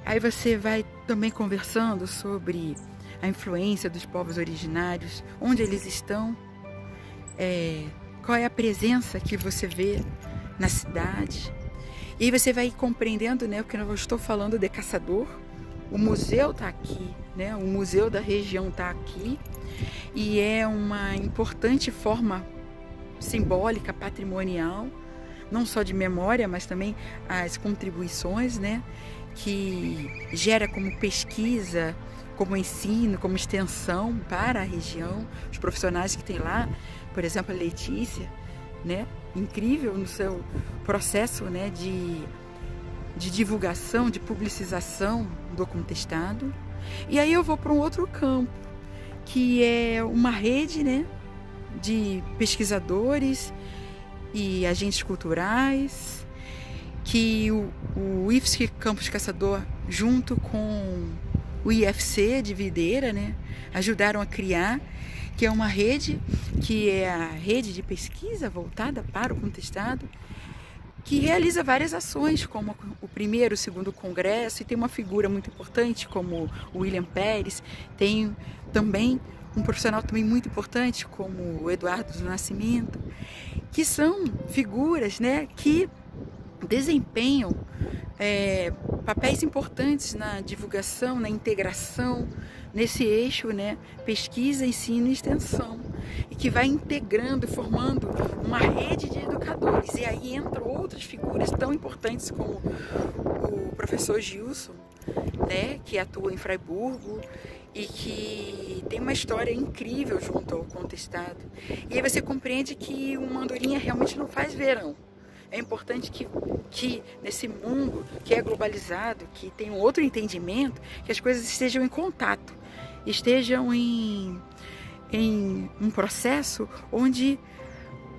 Aí você vai também conversando sobre a influência dos povos originários, onde eles estão, qual é a presença que você vê na cidade. E aí você vai compreendendo, né, porque eu estou falando de Caçador, o museu está aqui, né, o museu da região está aqui, e é uma importante forma simbólica, patrimonial, não só de memória, mas também as contribuições, né, que gera como pesquisa, como ensino, como extensão para a região, os profissionais que tem lá, por exemplo, a Letícia, né, incrível no seu processo, né, de divulgação, de publicização do contestado. E aí eu vou para um outro campo, que é uma rede, né, de pesquisadores e agentes culturais que o IFSC Campus Caçador, junto com o IFC de Videira, né, ajudaram a criar, que é uma rede, que é a rede de pesquisa voltada para o contestado, que realiza várias ações, como o primeiro, o segundo congresso, e tem uma figura muito importante como o William Pérez, tem também um profissional também muito importante como o Eduardo do Nascimento, que são figuras, né, que desempenham papéis importantes na divulgação, na integração, nesse eixo, né, pesquisa, ensino e extensão, e que vai integrando e formando uma rede de educadores. E aí entram outras figuras tão importantes como o professor Gilson, né, que atua em Fraiburgo e que tem uma história incrível junto ao contestado. E aí você compreende que uma andorinha realmente não faz verão. É importante que nesse mundo que é globalizado, que tem um outro entendimento, que as coisas estejam em contato, estejam em um processo onde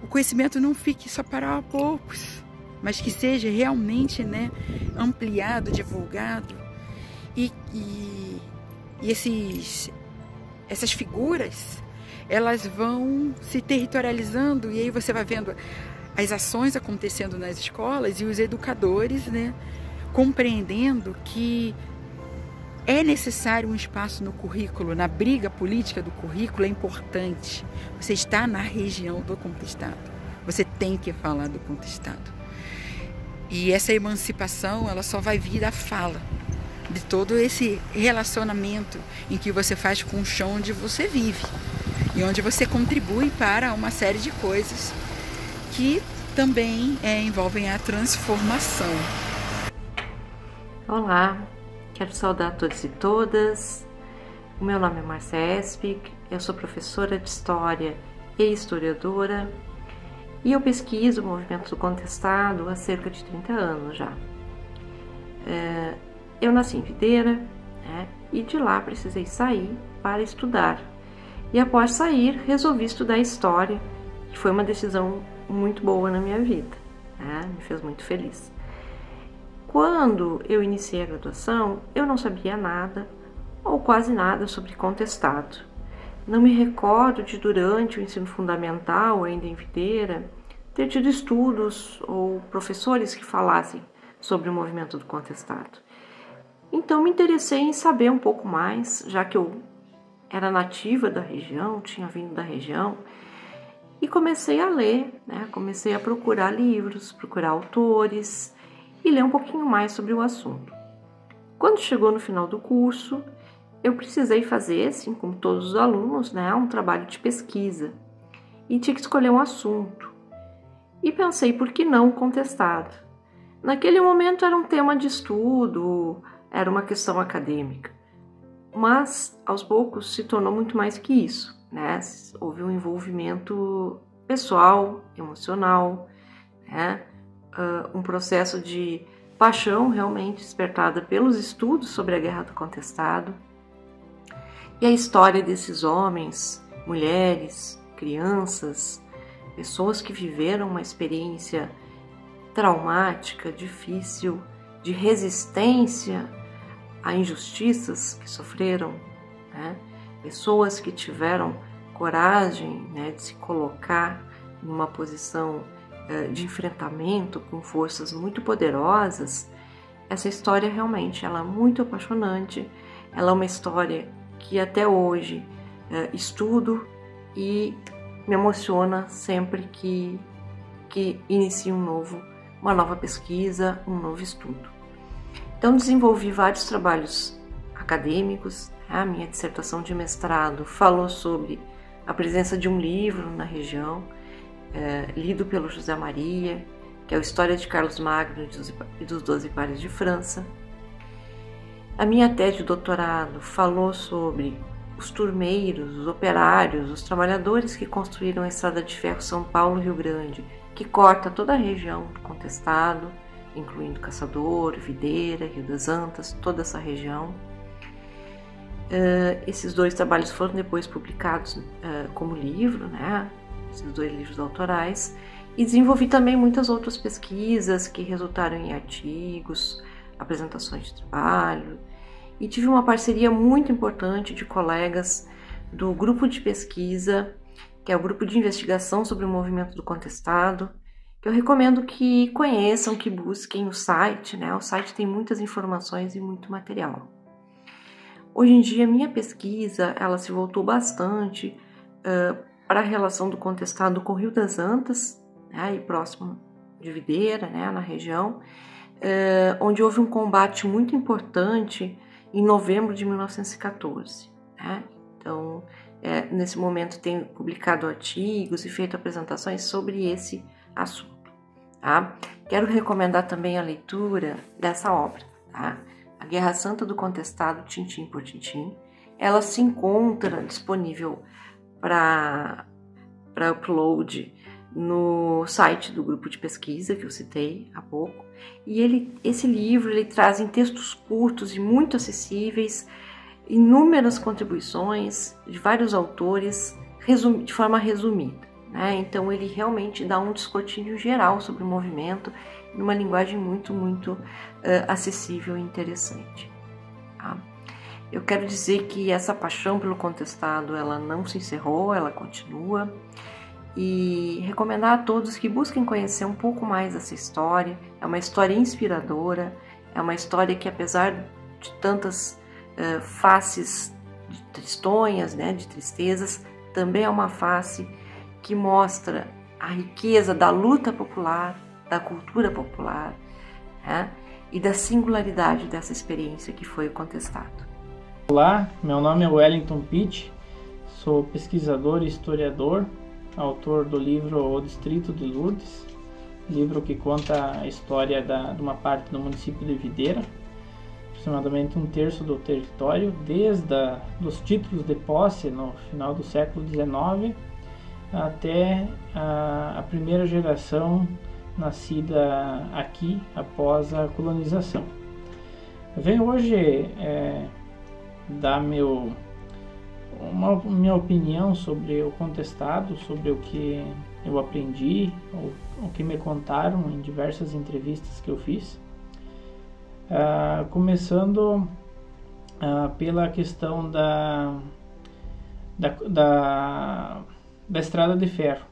o conhecimento não fique só para poucos, mas que seja realmente, né, ampliado, divulgado. E essas figuras, elas vão se territorializando, e aí você vai vendo as ações acontecendo nas escolas e os educadores, né, compreendendo que é necessário um espaço no currículo, na briga política do currículo. É importante. Você está na região do contestado, você tem que falar do contestado. E essa emancipação, ela só vai vir da fala, de todo esse relacionamento em que você faz com o chão onde você vive e onde você contribui para uma série de coisas que também envolvem a transformação. Olá, quero saudar todos e todas. O meu nome é Marcia Espig, eu sou professora de História e historiadora e eu pesquiso o movimento do contestado há cerca de 30 anos já. Eu nasci em Videira, né, e de lá precisei sair para estudar. E após sair, resolvi estudar História, que foi uma decisão muito boa na minha vida, né? Me fez muito feliz. Quando eu iniciei a graduação, eu não sabia nada, ou quase nada, sobre contestado. Não me recordo de, durante o ensino fundamental, ainda em Videira, ter tido estudos ou professores que falassem sobre o movimento do contestado. Então me interessei em saber um pouco mais, já que eu era nativa da região, tinha vindo da região, e comecei a ler, né? Comecei a procurar livros, procurar autores e ler um pouquinho mais sobre o assunto. Quando chegou no final do curso, eu precisei fazer, assim como todos os alunos, né, um trabalho de pesquisa e tinha que escolher um assunto. E pensei, por que não o contestado? Naquele momento era um tema de estudo, era uma questão acadêmica, mas aos poucos se tornou muito mais que isso, né? Houve um envolvimento pessoal, emocional, né? Um processo de paixão realmente despertada pelos estudos sobre a Guerra do Contestado e a história desses homens, mulheres, crianças, pessoas que viveram uma experiência traumática, difícil, de resistência a injustiças que sofreram, né? Pessoas que tiveram coragem, né, de se colocar em uma posição de enfrentamento com forças muito poderosas. Essa história realmente ela é muito apaixonante, ela é uma história que até hoje estudo e me emociona sempre que inicio uma nova pesquisa, um novo estudo. Então desenvolvi vários trabalhos acadêmicos. A minha dissertação de mestrado falou sobre a presença de um livro na região, lido pelo José Maria, que é a História de Carlos Magno e dos 12 Pares de França. A minha tese de doutorado falou sobre os turmeiros, os operários, os trabalhadores que construíram a Estrada de Ferro São Paulo-Rio Grande, que corta toda a região do Contestado, incluindo Caçador, Videira, Rio das Antas, toda essa região. Esses dois trabalhos foram depois publicados como livro, né? Esses dois livros autorais, E desenvolvi também muitas outras pesquisas que resultaram em artigos, apresentações de trabalho, e tive uma parceria muito importante de colegas do grupo de pesquisa, que é o grupo de investigação sobre o movimento do contestado, que eu recomendo que conheçam, que busquem o site, né? O site tem muitas informações e muito material. Hoje em dia, minha pesquisa, ela se voltou bastante para a relação do contestado com o Rio das Antas, né? E próximo de Videira, né? Na região, onde houve um combate muito importante em novembro de 1914, né? Então, nesse momento tenho publicado artigos e feito apresentações sobre esse assunto, tá? Quero recomendar também a leitura dessa obra, tá? A Guerra Santa do Contestado, tintim por tintim. Ela se encontra disponível para upload no site do grupo de pesquisa que eu citei há pouco. E esse livro ele traz em textos curtos e muito acessíveis inúmeras contribuições de vários autores de forma resumida, né? Então ele realmente dá um descortinho geral sobre o movimento numa linguagem muito acessível e interessante, tá? Eu quero dizer que essa paixão pelo contestado ela não se encerrou, ela continua, e recomendar a todos que busquem conhecer um pouco mais dessa história. É uma história inspiradora, é uma história que, apesar de tantas faces de tristonhas, né, de tristezas, também é uma face que mostra a riqueza da luta popular, da cultura popular, né, e da singularidade dessa experiência que foi o contestado. Olá, meu nome é Wellington Pitt, sou pesquisador e historiador, autor do livro O Distrito de Lourdes, livro que conta a história de uma parte do município de Videira, aproximadamente um terço do território, desde dos títulos de posse no final do século XIX até a primeira geração nascida aqui após a colonização. Eu venho hoje dar minha opinião sobre o contestado, sobre o que eu aprendi, o que me contaram em diversas entrevistas que eu fiz. Começando pela questão da estrada de ferro.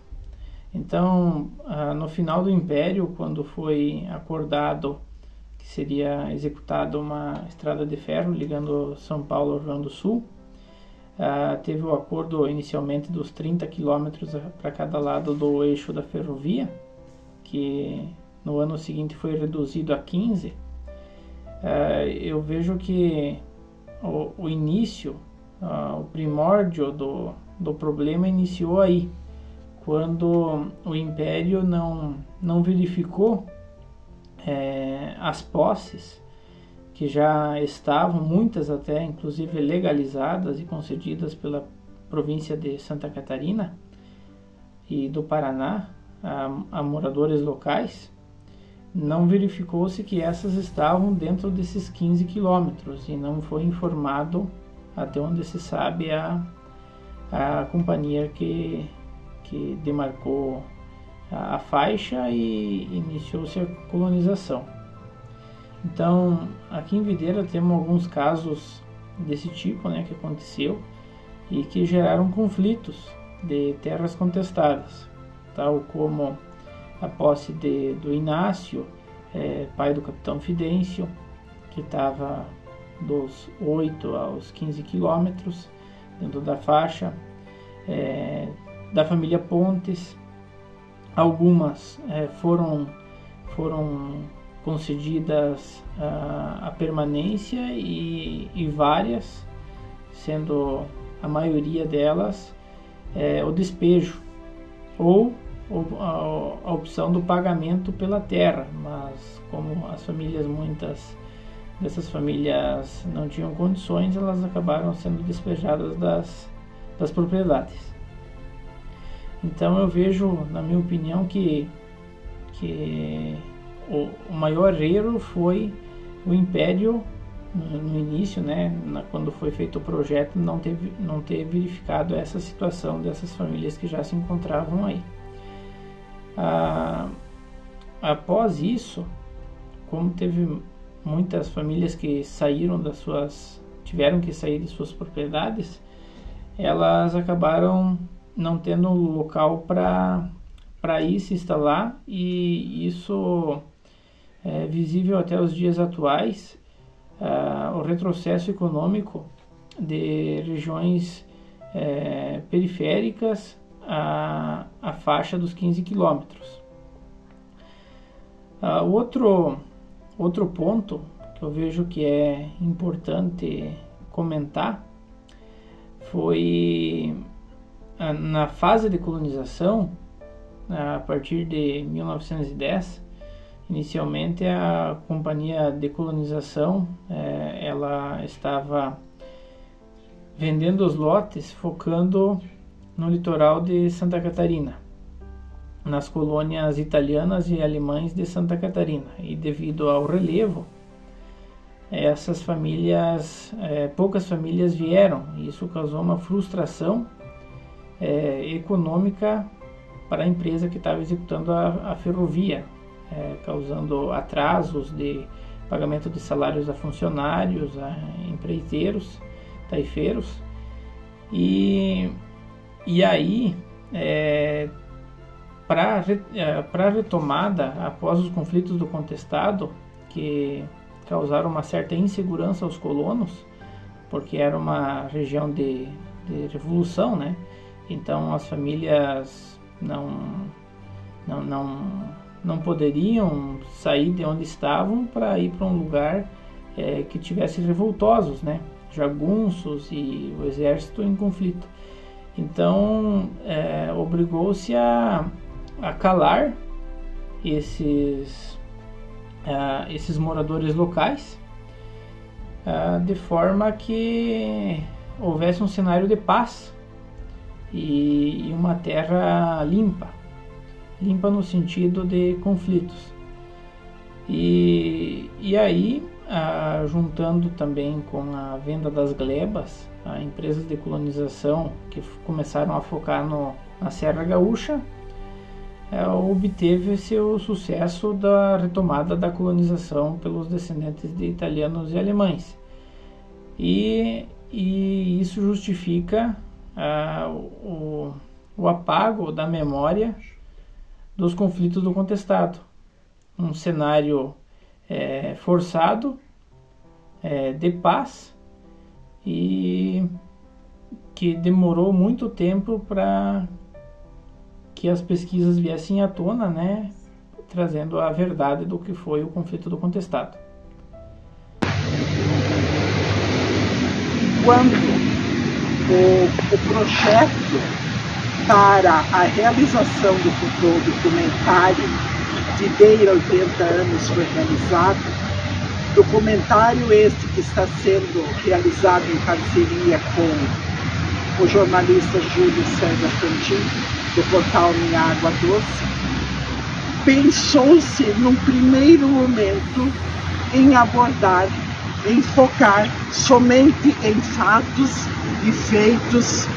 Então, no final do Império, quando foi acordado que seria executada uma estrada de ferro ligando São Paulo ao Rio Grande do Sul, teve o acordo inicialmente dos 30 quilômetros para cada lado do eixo da ferrovia, que no ano seguinte foi reduzido a 15. Eu vejo que o início, o primórdio do problema iniciou aí, quando o Império não verificou as posses que já estavam, muitas até inclusive legalizadas e concedidas pela província de Santa Catarina e do Paraná a moradores locais. Não verificou-se que essas estavam dentro desses 15 quilômetros e não foi informado, até onde se sabe, a companhia que demarcou a faixa e iniciou-se a colonização. Então, aqui em Videira temos alguns casos desse tipo, né, que aconteceu e que geraram conflitos de terras contestadas, tal como a posse do Inácio, pai do capitão Fidêncio, que estava dos 8 aos 15 quilômetros dentro da faixa, da família Pontes. Algumas foram concedidas a permanência e várias, sendo a maioria delas o despejo ou a opção do pagamento pela terra, mas como muitas dessas famílias não tinham condições, elas acabaram sendo despejadas das propriedades. Então eu vejo, na minha opinião, que o maior erro foi o Império no início, né, quando foi feito o projeto, não ter verificado essa situação dessas famílias que já se encontravam aí. Após isso, como teve muitas famílias que tiveram que sair de suas propriedades, elas acabaram não tendo local para ir se instalar, e isso é visível até os dias atuais, o retrocesso econômico de regiões periféricas à faixa dos 15 quilômetros. Outro ponto que eu vejo que é importante comentar foi na fase de colonização, a partir de 1910, inicialmente a Companhia de Colonização ela estava vendendo os lotes focando no litoral de Santa Catarina, nas colônias italianas e alemães de Santa Catarina, e devido ao relevo, essas famílias, poucas famílias vieram, e isso causou uma frustração econômica para a empresa que estava executando a ferrovia, causando atrasos de pagamento de salários a funcionários, a empreiteiros, taifeiros, e aí para a retomada após os conflitos do contestado, que causaram uma certa insegurança aos colonos, porque era uma região de revolução, né? Então as famílias não poderiam sair de onde estavam para ir para um lugar que tivesse revoltosos, né? Jagunços e o exército em conflito. Então obrigou-se a calar esses moradores locais, de forma que houvesse um cenário de paz e uma terra limpa no sentido de conflitos. E aí, juntando também com a venda das glebas, empresas de colonização que começaram a focar na Serra Gaúcha, obteve seu sucesso da retomada da colonização pelos descendentes de italianos e alemães. E isso justifica o apago da memória dos conflitos do contestado. Um cenário forçado, de paz, e que demorou muito tempo para que as pesquisas viessem à tona, né, trazendo a verdade do que foi o conflito do contestado. Quando o projeto para a realização do documentário Videira 80 anos foi realizado, documentário esse que está sendo realizado em parceria com o jornalista Júlio César Fantin, do portal Minha Água Doce, pensou-se num primeiro momento em abordar, em focar somente em fatos e feitos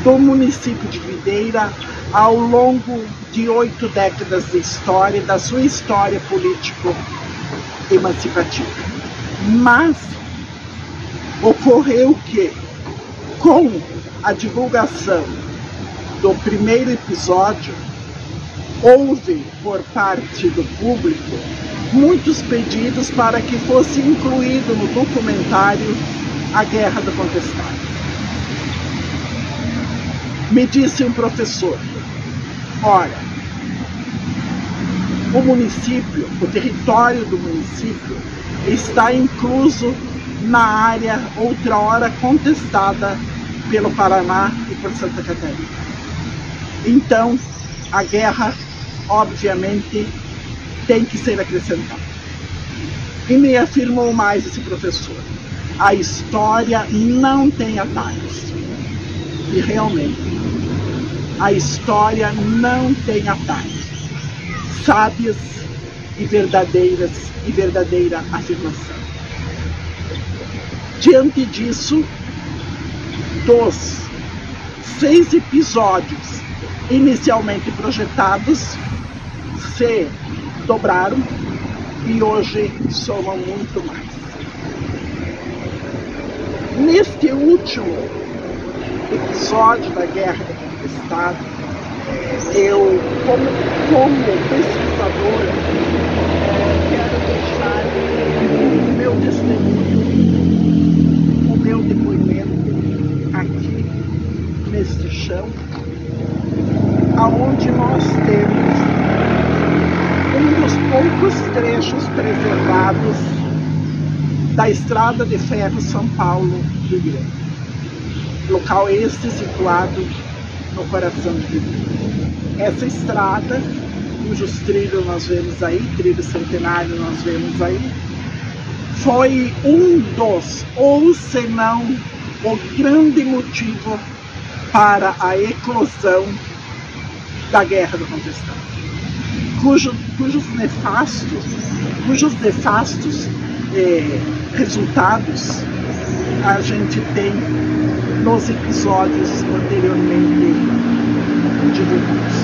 do município de Videira ao longo de 8 décadas de história, da sua história político-emancipativa. Mas ocorreu que, com a divulgação do primeiro episódio, houve por parte do público muitos pedidos para que fosse incluído no documentário a Guerra do Contestado. Me disse um professor: ora, o município, o território do município está incluso na área outrora contestada pelo Paraná e por Santa Catarina. Então, a guerra, obviamente, tem que ser acrescentada. E me afirmou mais esse professor: a história não tem atalhos. E realmente, a história não tem atalhos. Sábias e verdadeira afirmação. Diante disso, dos 6 episódios inicialmente projetados, se dobraram e hoje somam muito mais. Neste último episódio da Guerra do Conquistado, eu, como pesquisadora, quero deixar o meu testemunho, o meu depoimento aqui neste chão, aonde nós temos um dos poucos trechos preservados da Estrada de Ferro São Paulo-Rio Grande. Local este situado no coração de Rio Grande. Essa estrada, cujos trilhos nós vemos aí, trilho centenário nós vemos aí, foi um dos, ou se não, o grande motivo para a eclosão da Guerra do Contestado, cujos nefastos resultados a gente tem nos episódios anteriormente divulgados.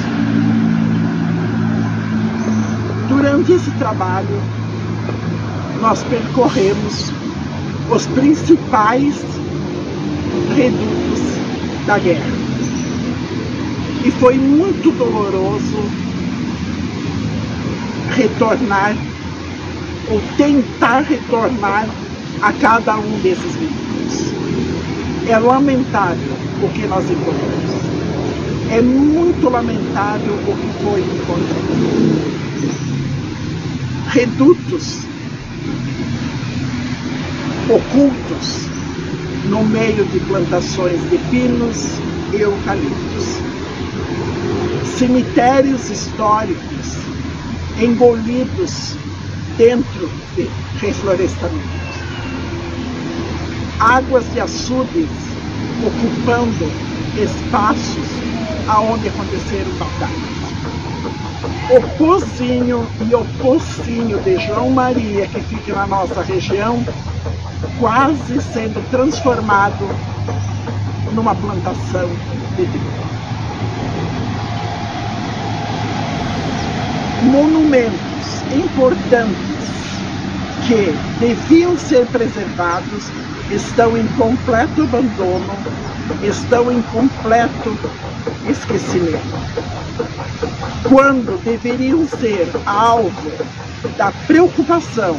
Durante esse trabalho, nós percorremos os principais redutos da guerra. E foi muito doloroso retornar, ou tentar retornar a cada um desses redutos. É lamentável o que nós encontramos. É muito lamentável o que foi encontrado. Redutos ocultos no meio de plantações de pinos e eucaliptos. Cemitérios históricos engolidos dentro de reflorestamentos. Águas de açudes ocupando espaços aonde aconteceram batalhas. O Pocinho e o Pocinho de João Maria, que fica na nossa região, quase sendo transformado numa plantação de trigo. Monumentos importantes que deviam ser preservados estão em completo abandono, estão em completo esquecimento, quando deveriam ser alvo da preocupação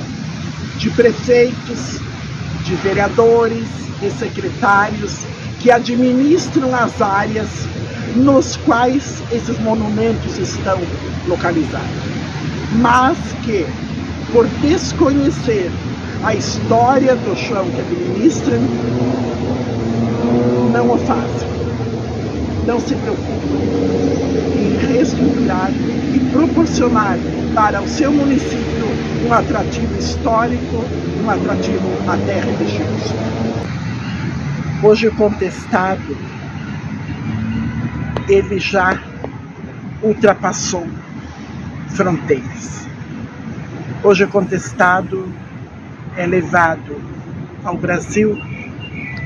de prefeitos, de vereadores e secretários que administram as áreas nos quais esses monumentos estão localizados, mas que, por desconhecer a história do chão que administram, não o fazem, não se preocupam em reestruturar e proporcionar para o seu município um atrativo histórico, um atrativo até religioso. Hoje o Contestado, ele já ultrapassou fronteiras. Hoje o Contestado é levado ao Brasil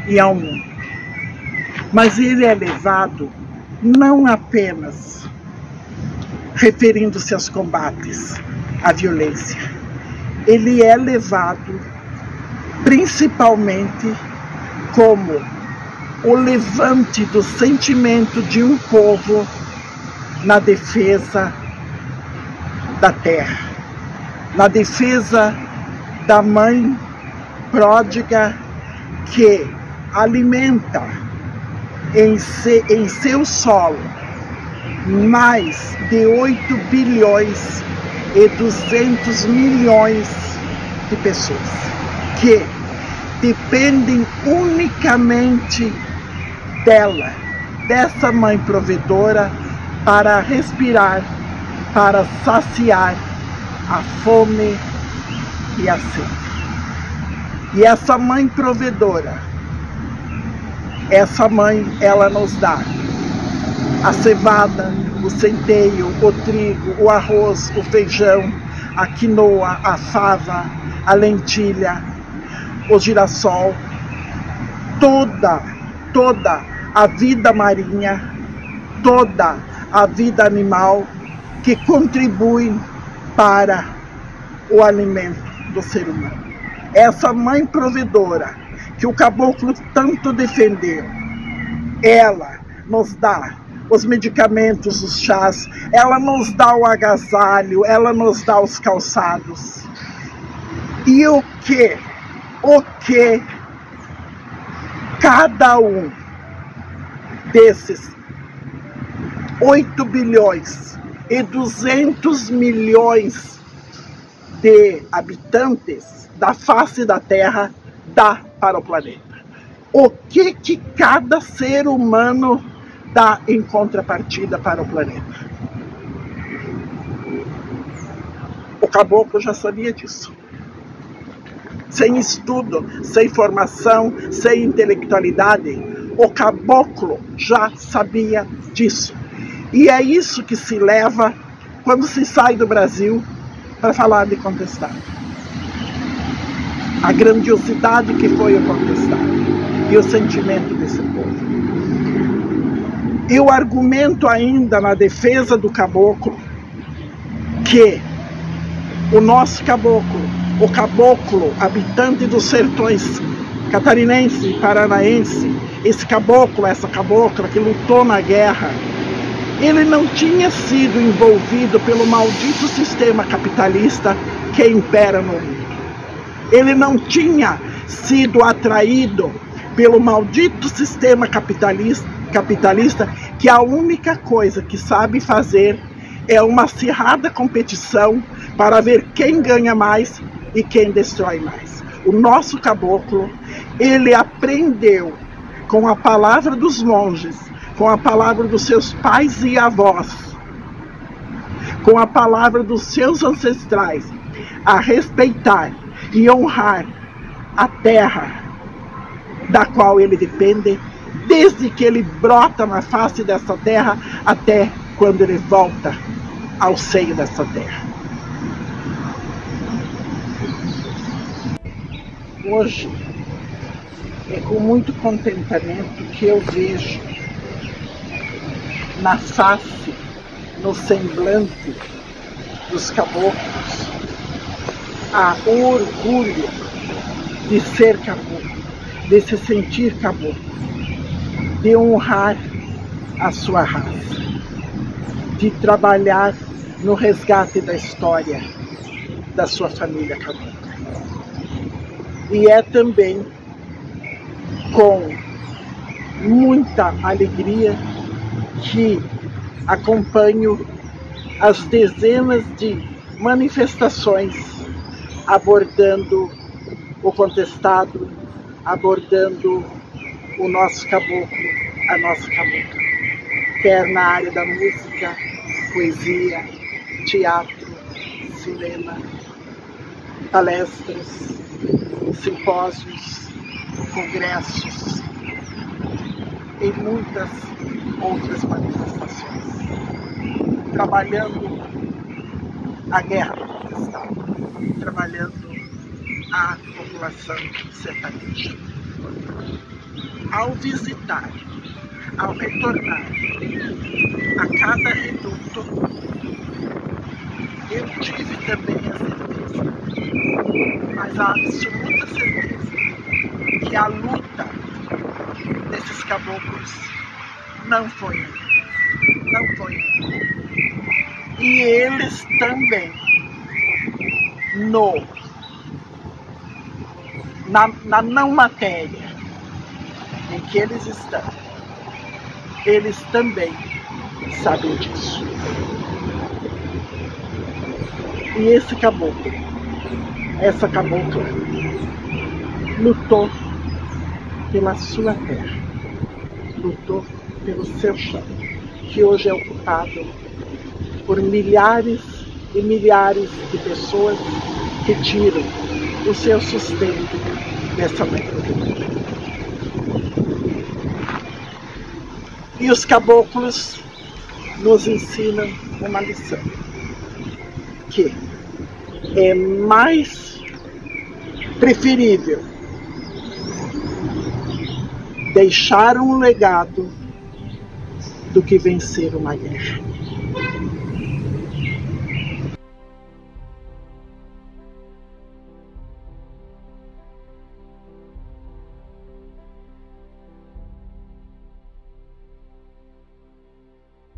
e ao mundo. Mas ele é levado não apenas referindo-se aos combates, à violência. Ele é levado principalmente como o levante do sentimento de um povo na defesa da terra, na defesa da mãe pródiga que alimenta em seu solo mais de 8 bilhões e 200 milhões de pessoas que dependem unicamente dela, dessa mãe provedora, para respirar, para saciar a fome e a sede. E essa mãe provedora, essa mãe, ela nos dá a cevada, o centeio, o trigo, o arroz, o feijão, a quinoa, a fava, a lentilha, o girassol, toda a vida marinha, toda a vida animal que contribuem para o alimento do ser humano. Essa mãe provedora que o caboclo tanto defendeu, ela nos dá os medicamentos, os chás, ela nos dá o agasalho, ela nos dá os calçados. E o que cada um desses 8 bilhões e 200 milhões de habitantes da face da Terra dá para o planeta? O que cada ser humano dá em contrapartida para o planeta? O caboclo já sabia disso. Sem estudo, sem formação, sem intelectualidade, o caboclo já sabia disso. E é isso que se leva quando se sai do Brasil para falar de contestado. A grandiosidade que foi o contestado e o sentimento desse povo. E o argumento ainda na defesa do caboclo, que o nosso caboclo, o caboclo habitante dos sertões catarinense e paranaense, esse caboclo, essa cabocla que lutou na guerra, ele não tinha sido envolvido pelo maldito sistema capitalista que impera no mundo. Ele não tinha sido atraído pelo maldito sistema capitalista que a única coisa que sabe fazer é uma acirrada competição para ver quem ganha mais e quem destrói mais. O nosso caboclo, ele aprendeu com a palavra dos monges, com a palavra dos seus pais e avós, com a palavra dos seus ancestrais, a respeitar e honrar a terra da qual ele depende, desde que ele brota na face dessa terra até quando ele volta ao seio dessa terra. Hoje, é com muito contentamento que eu vejo na face, no semblante dos caboclos, o orgulho de ser caboclo, de se sentir caboclo, de honrar a sua raça, de trabalhar no resgate da história da sua família cabocla. E é também com muita alegria que acompanho as dezenas de manifestações abordando o contestado, abordando o nosso caboclo, a nossa cabocla, quer na área da música, poesia, teatro, cinema, palestras, simpósios, congressos e muitas outras manifestações, trabalhando a guerra do contestado, trabalhando a população sertaneja. Ao visitar, ao retornar a cada reduto, eu tive também a certeza, mas a absoluta certeza, que a luta desses caboclos não foi e eles também na não matéria em que eles estão, eles também sabem disso. E esse caboclo, essa cabocla, lutou pela sua terra, lutou pelo seu chão, que hoje é ocupado por milhares e milhares de pessoas que tiram o seu sustento dessa agricultura. E os caboclos nos ensinam uma lição, que é mais preferível deixar um legado do que vencer uma guerra.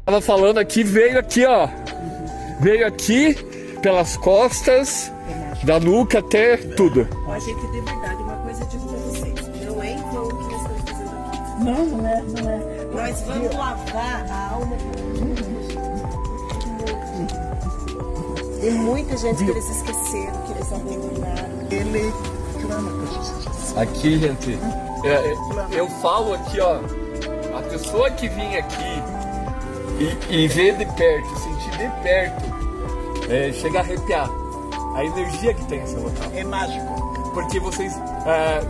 Tava falando aqui, veio aqui, ó. Veio aqui pelas costas, da nuca até tudo. A gente, de verdade, uma coisa de vocês. Não é em vão que nós estamos fazendo aqui. Não é. Nós vamos lavar a alma de muita gente que eles esqueceram, que eles abandonaram. Ele clama pra justiça. Aqui, gente, eu falo aqui, ó, a pessoa que vinha aqui e ver de perto, sentir de perto, chega a arrepiar a energia que tem esse local. É mágico. Porque vocês,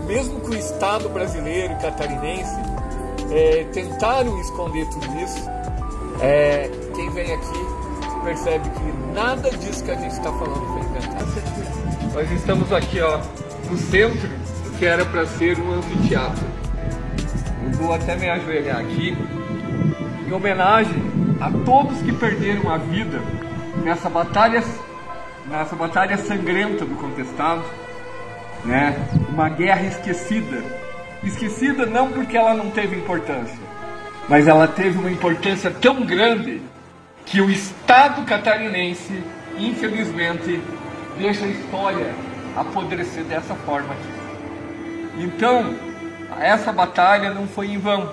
mesmo que o Estado brasileiro e catarinense tentaram esconder tudo isso, quem vem aqui percebe que nada disso que a gente está falando foi inventado. Nós estamos aqui, ó, no centro do que era para ser um anfiteatro. Eu vou até me ajoelhar aqui em homenagem a todos que perderam a vida nessa batalha sangrenta do contestado, né? Uma guerra esquecida. Esquecida não porque ela não teve importância, mas ela teve uma importância tão grande que o Estado catarinense, infelizmente, deixa a história apodrecer dessa forma aqui. Então, essa batalha não foi em vão,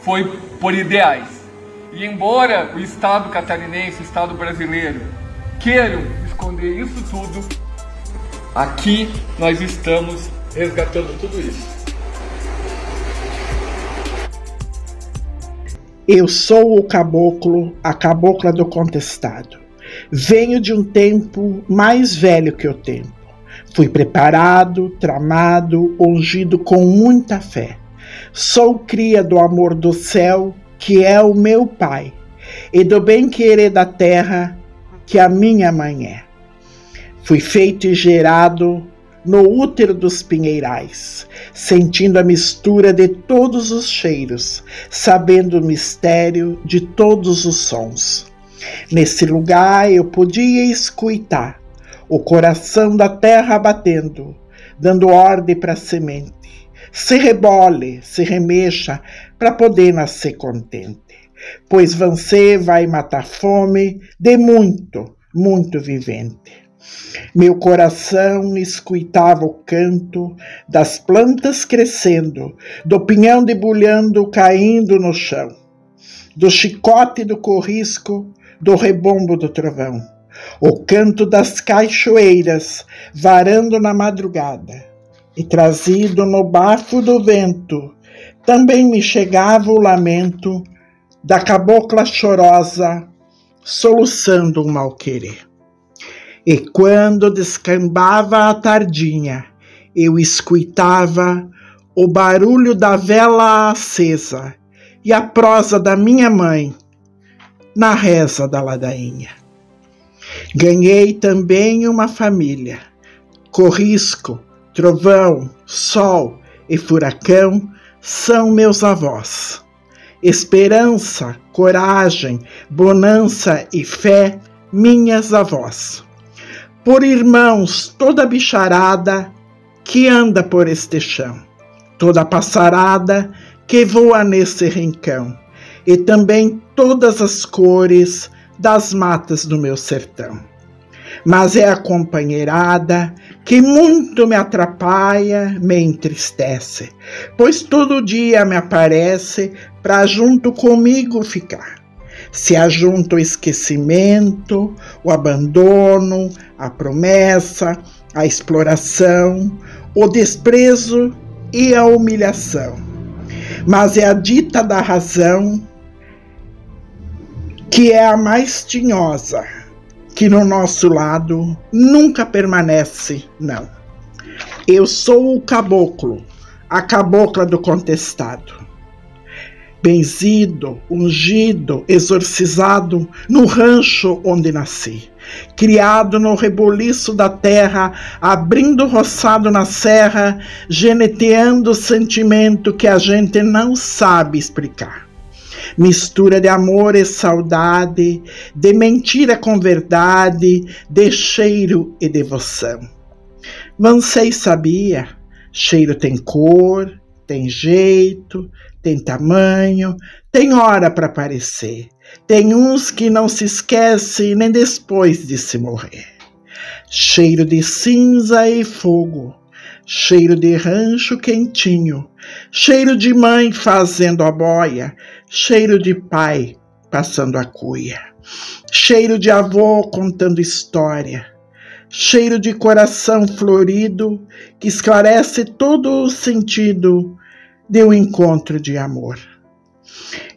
foi por ideais. E embora o Estado catarinense, o Estado brasileiro, queiram esconder isso tudo, aqui nós estamos resgatando tudo isso. Eu sou o caboclo, a cabocla do contestado. Venho de um tempo mais velho que o tempo. Fui preparado, tramado, ungido com muita fé. Sou cria do amor do céu, que é o meu pai, e do bem-querer da terra, que a minha mãe é. Fui feito e gerado no útero dos pinheirais, sentindo a mistura de todos os cheiros, sabendo o mistério de todos os sons. Nesse lugar eu podia escutar o coração da terra batendo, dando ordem para a semente. Se rebole, se remexa, para poder nascer contente. Pois você vai matar fome de muito, muito vivente. Meu coração escutava o canto das plantas crescendo, do pinhão debulhando caindo no chão, do chicote do corrisco, do rebombo do trovão, o canto das cachoeiras varando na madrugada, e trazido no bafo do vento, também me chegava o lamento da cabocla chorosa, soluçando um mal-querer. E quando descambava a tardinha, eu escutava o barulho da vela acesa e a prosa da minha mãe na reza da ladainha. Ganhei também uma família. Corrisco, trovão, sol e furacão são meus avós. Esperança, coragem, bonança e fé, minhas avós. Por irmãos, toda bicharada que anda por este chão, toda passarada que voa nesse rincão, e também todas as cores das matas do meu sertão. Mas é a companheirada que muito me atrapalha, me entristece, pois todo dia me aparece pra junto comigo ficar. Se ajunta o esquecimento, o abandono, a promessa, a exploração, o desprezo e a humilhação. Mas é a dita da razão que é a mais tinhosa, que no nosso lado nunca permanece, não. Eu sou o caboclo, a cabocla do contestado. Benzido, ungido, exorcizado no rancho onde nasci, criado no reboliço da terra, abrindo roçado na serra, geneteando o sentimento que a gente não sabe explicar. Mistura de amor e saudade, de mentira com verdade, de cheiro e devoção. Você sabia? Cheiro tem cor, tem jeito, tem tamanho, tem hora para aparecer. Tem uns que não se esquecem nem depois de se morrer. Cheiro de cinza e fogo, cheiro de rancho quentinho, cheiro de mãe fazendo a boia, cheiro de pai passando a cuia, cheiro de avô contando história, cheiro de coração florido que esclarece todo o sentido de um encontro de amor.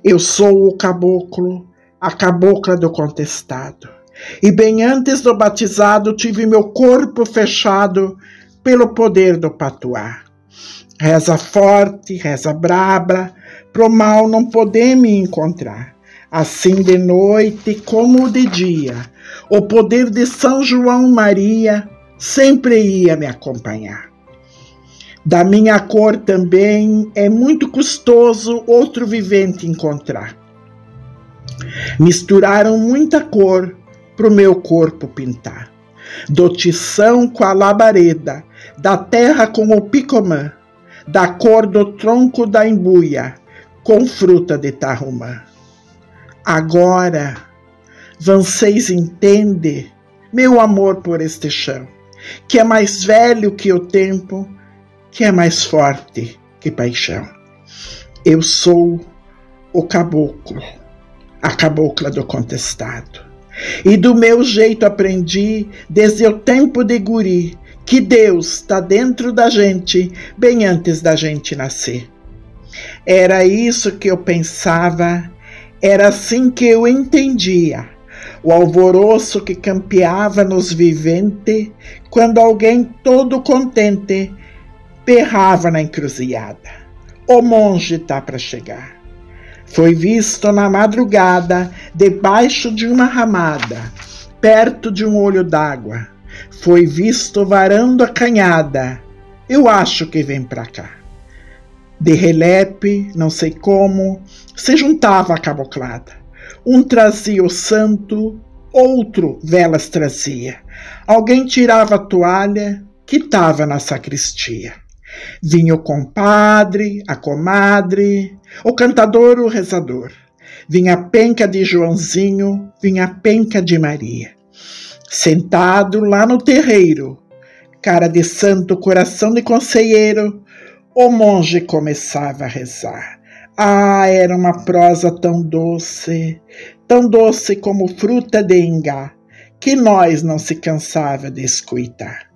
Eu sou o caboclo, a cabocla do contestado, e bem antes do batizado tive meu corpo fechado pelo poder do patuá. Reza forte, reza braba, pro mal não poder me encontrar. Assim de noite como de dia, o poder de São João Maria sempre ia me acompanhar. Da minha cor também é muito custoso outro vivente encontrar. Misturaram muita cor pro meu corpo pintar. Do tição com a labareda, da terra com o picomã, da cor do tronco da embuia, com fruta de tarrumã. Agora, vocês entendem meu amor por este chão, que é mais velho que o tempo, que é mais forte que paixão. Eu sou o caboclo, a cabocla do contestado. E do meu jeito aprendi, desde o tempo de guri, que Deus está dentro da gente, bem antes da gente nascer. Era isso que eu pensava, era assim que eu entendia. O alvoroço que campeava nos viventes, quando alguém todo contente berrava na encruzilhada: o monge tá para chegar. Foi visto na madrugada, debaixo de uma ramada, perto de um olho d'água. Foi visto varando a canhada, eu acho que vem pra cá. De relepe, não sei como, se juntava a caboclada. Um trazia o santo, outro velas trazia. Alguém tirava a toalha que tava na sacristia. Vinha o compadre, a comadre, o cantador, o rezador. Vinha a penca de Joãozinho, vinha a penca de Maria. Sentado lá no terreiro, cara de santo, coração de conselheiro, o monge começava a rezar. Ah, era uma prosa tão doce como fruta de ingá, que nós não se cansava de escutar.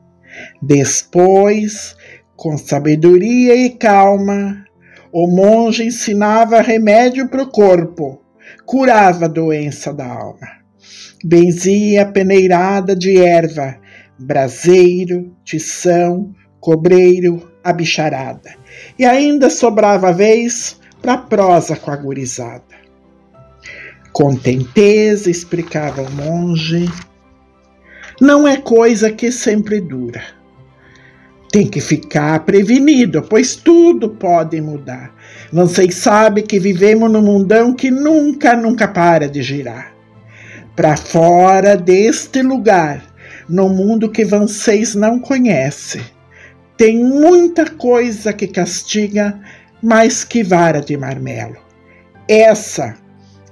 Depois, com sabedoria e calma, o monge ensinava remédio para o corpo, curava a doença da alma. Benzia a peneirada de erva, braseiro, tição, cobreiro, a bicharada. E ainda sobrava a vez para prosa com a gurizada. Com tenteza explicava o monge, não é coisa que sempre dura. Tem que ficar prevenido, pois tudo pode mudar. Vocês sabem que vivemos num mundão que nunca para de girar. Para fora deste lugar, no mundo que vocês não conhecem, tem muita coisa que castiga mais que vara de marmelo. Essa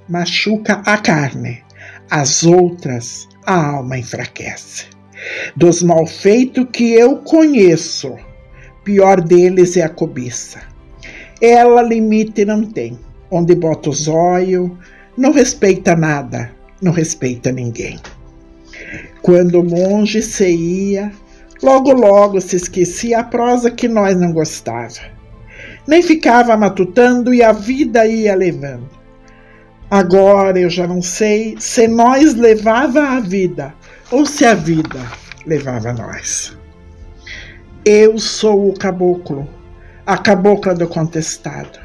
machuca a carne, as outras a alma enfraquece. Dos malfeitos que eu conheço, pior deles é a cobiça. Ela limite não tem, onde bota os olhos, não respeita nada, não respeita ninguém. Quando o monge se ia, logo se esquecia a prosa que nós não gostava. Nem ficava matutando e a vida ia levando. Agora eu já não sei se nós levava a vida ou se a vida levava nós. Eu sou o caboclo, a cabocla do contestado.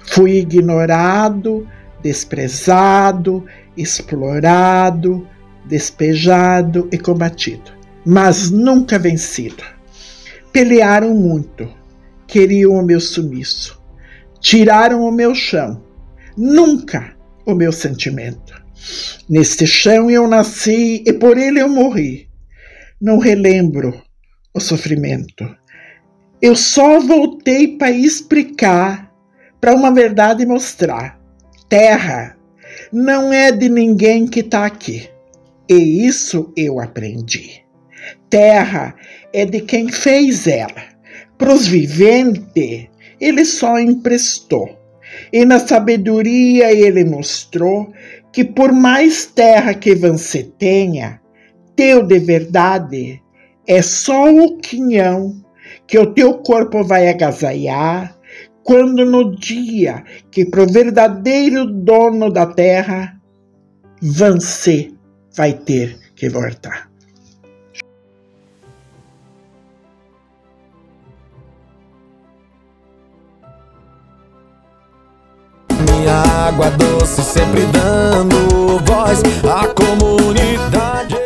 Fui ignorado, desprezado, explorado, despejado e combatido, mas nunca vencido. Pelearam muito, queriam o meu sumiço, tiraram o meu chão, nunca o meu sentimento. Neste chão eu nasci e por ele eu morri. Não relembro o sofrimento. Eu só voltei para explicar para uma verdade mostrar. Terra não é de ninguém que está aqui. E isso eu aprendi. Terra é de quem fez ela. Para os viventes, ele só emprestou. E na sabedoria ele mostrou que por mais terra que você tenha, teu de verdade é só o quinhão que o teu corpo vai agasalhar quando no dia que pro verdadeiro dono da terra, você vai ter que voltar. Minha água doce sempre dando voz à comunidade.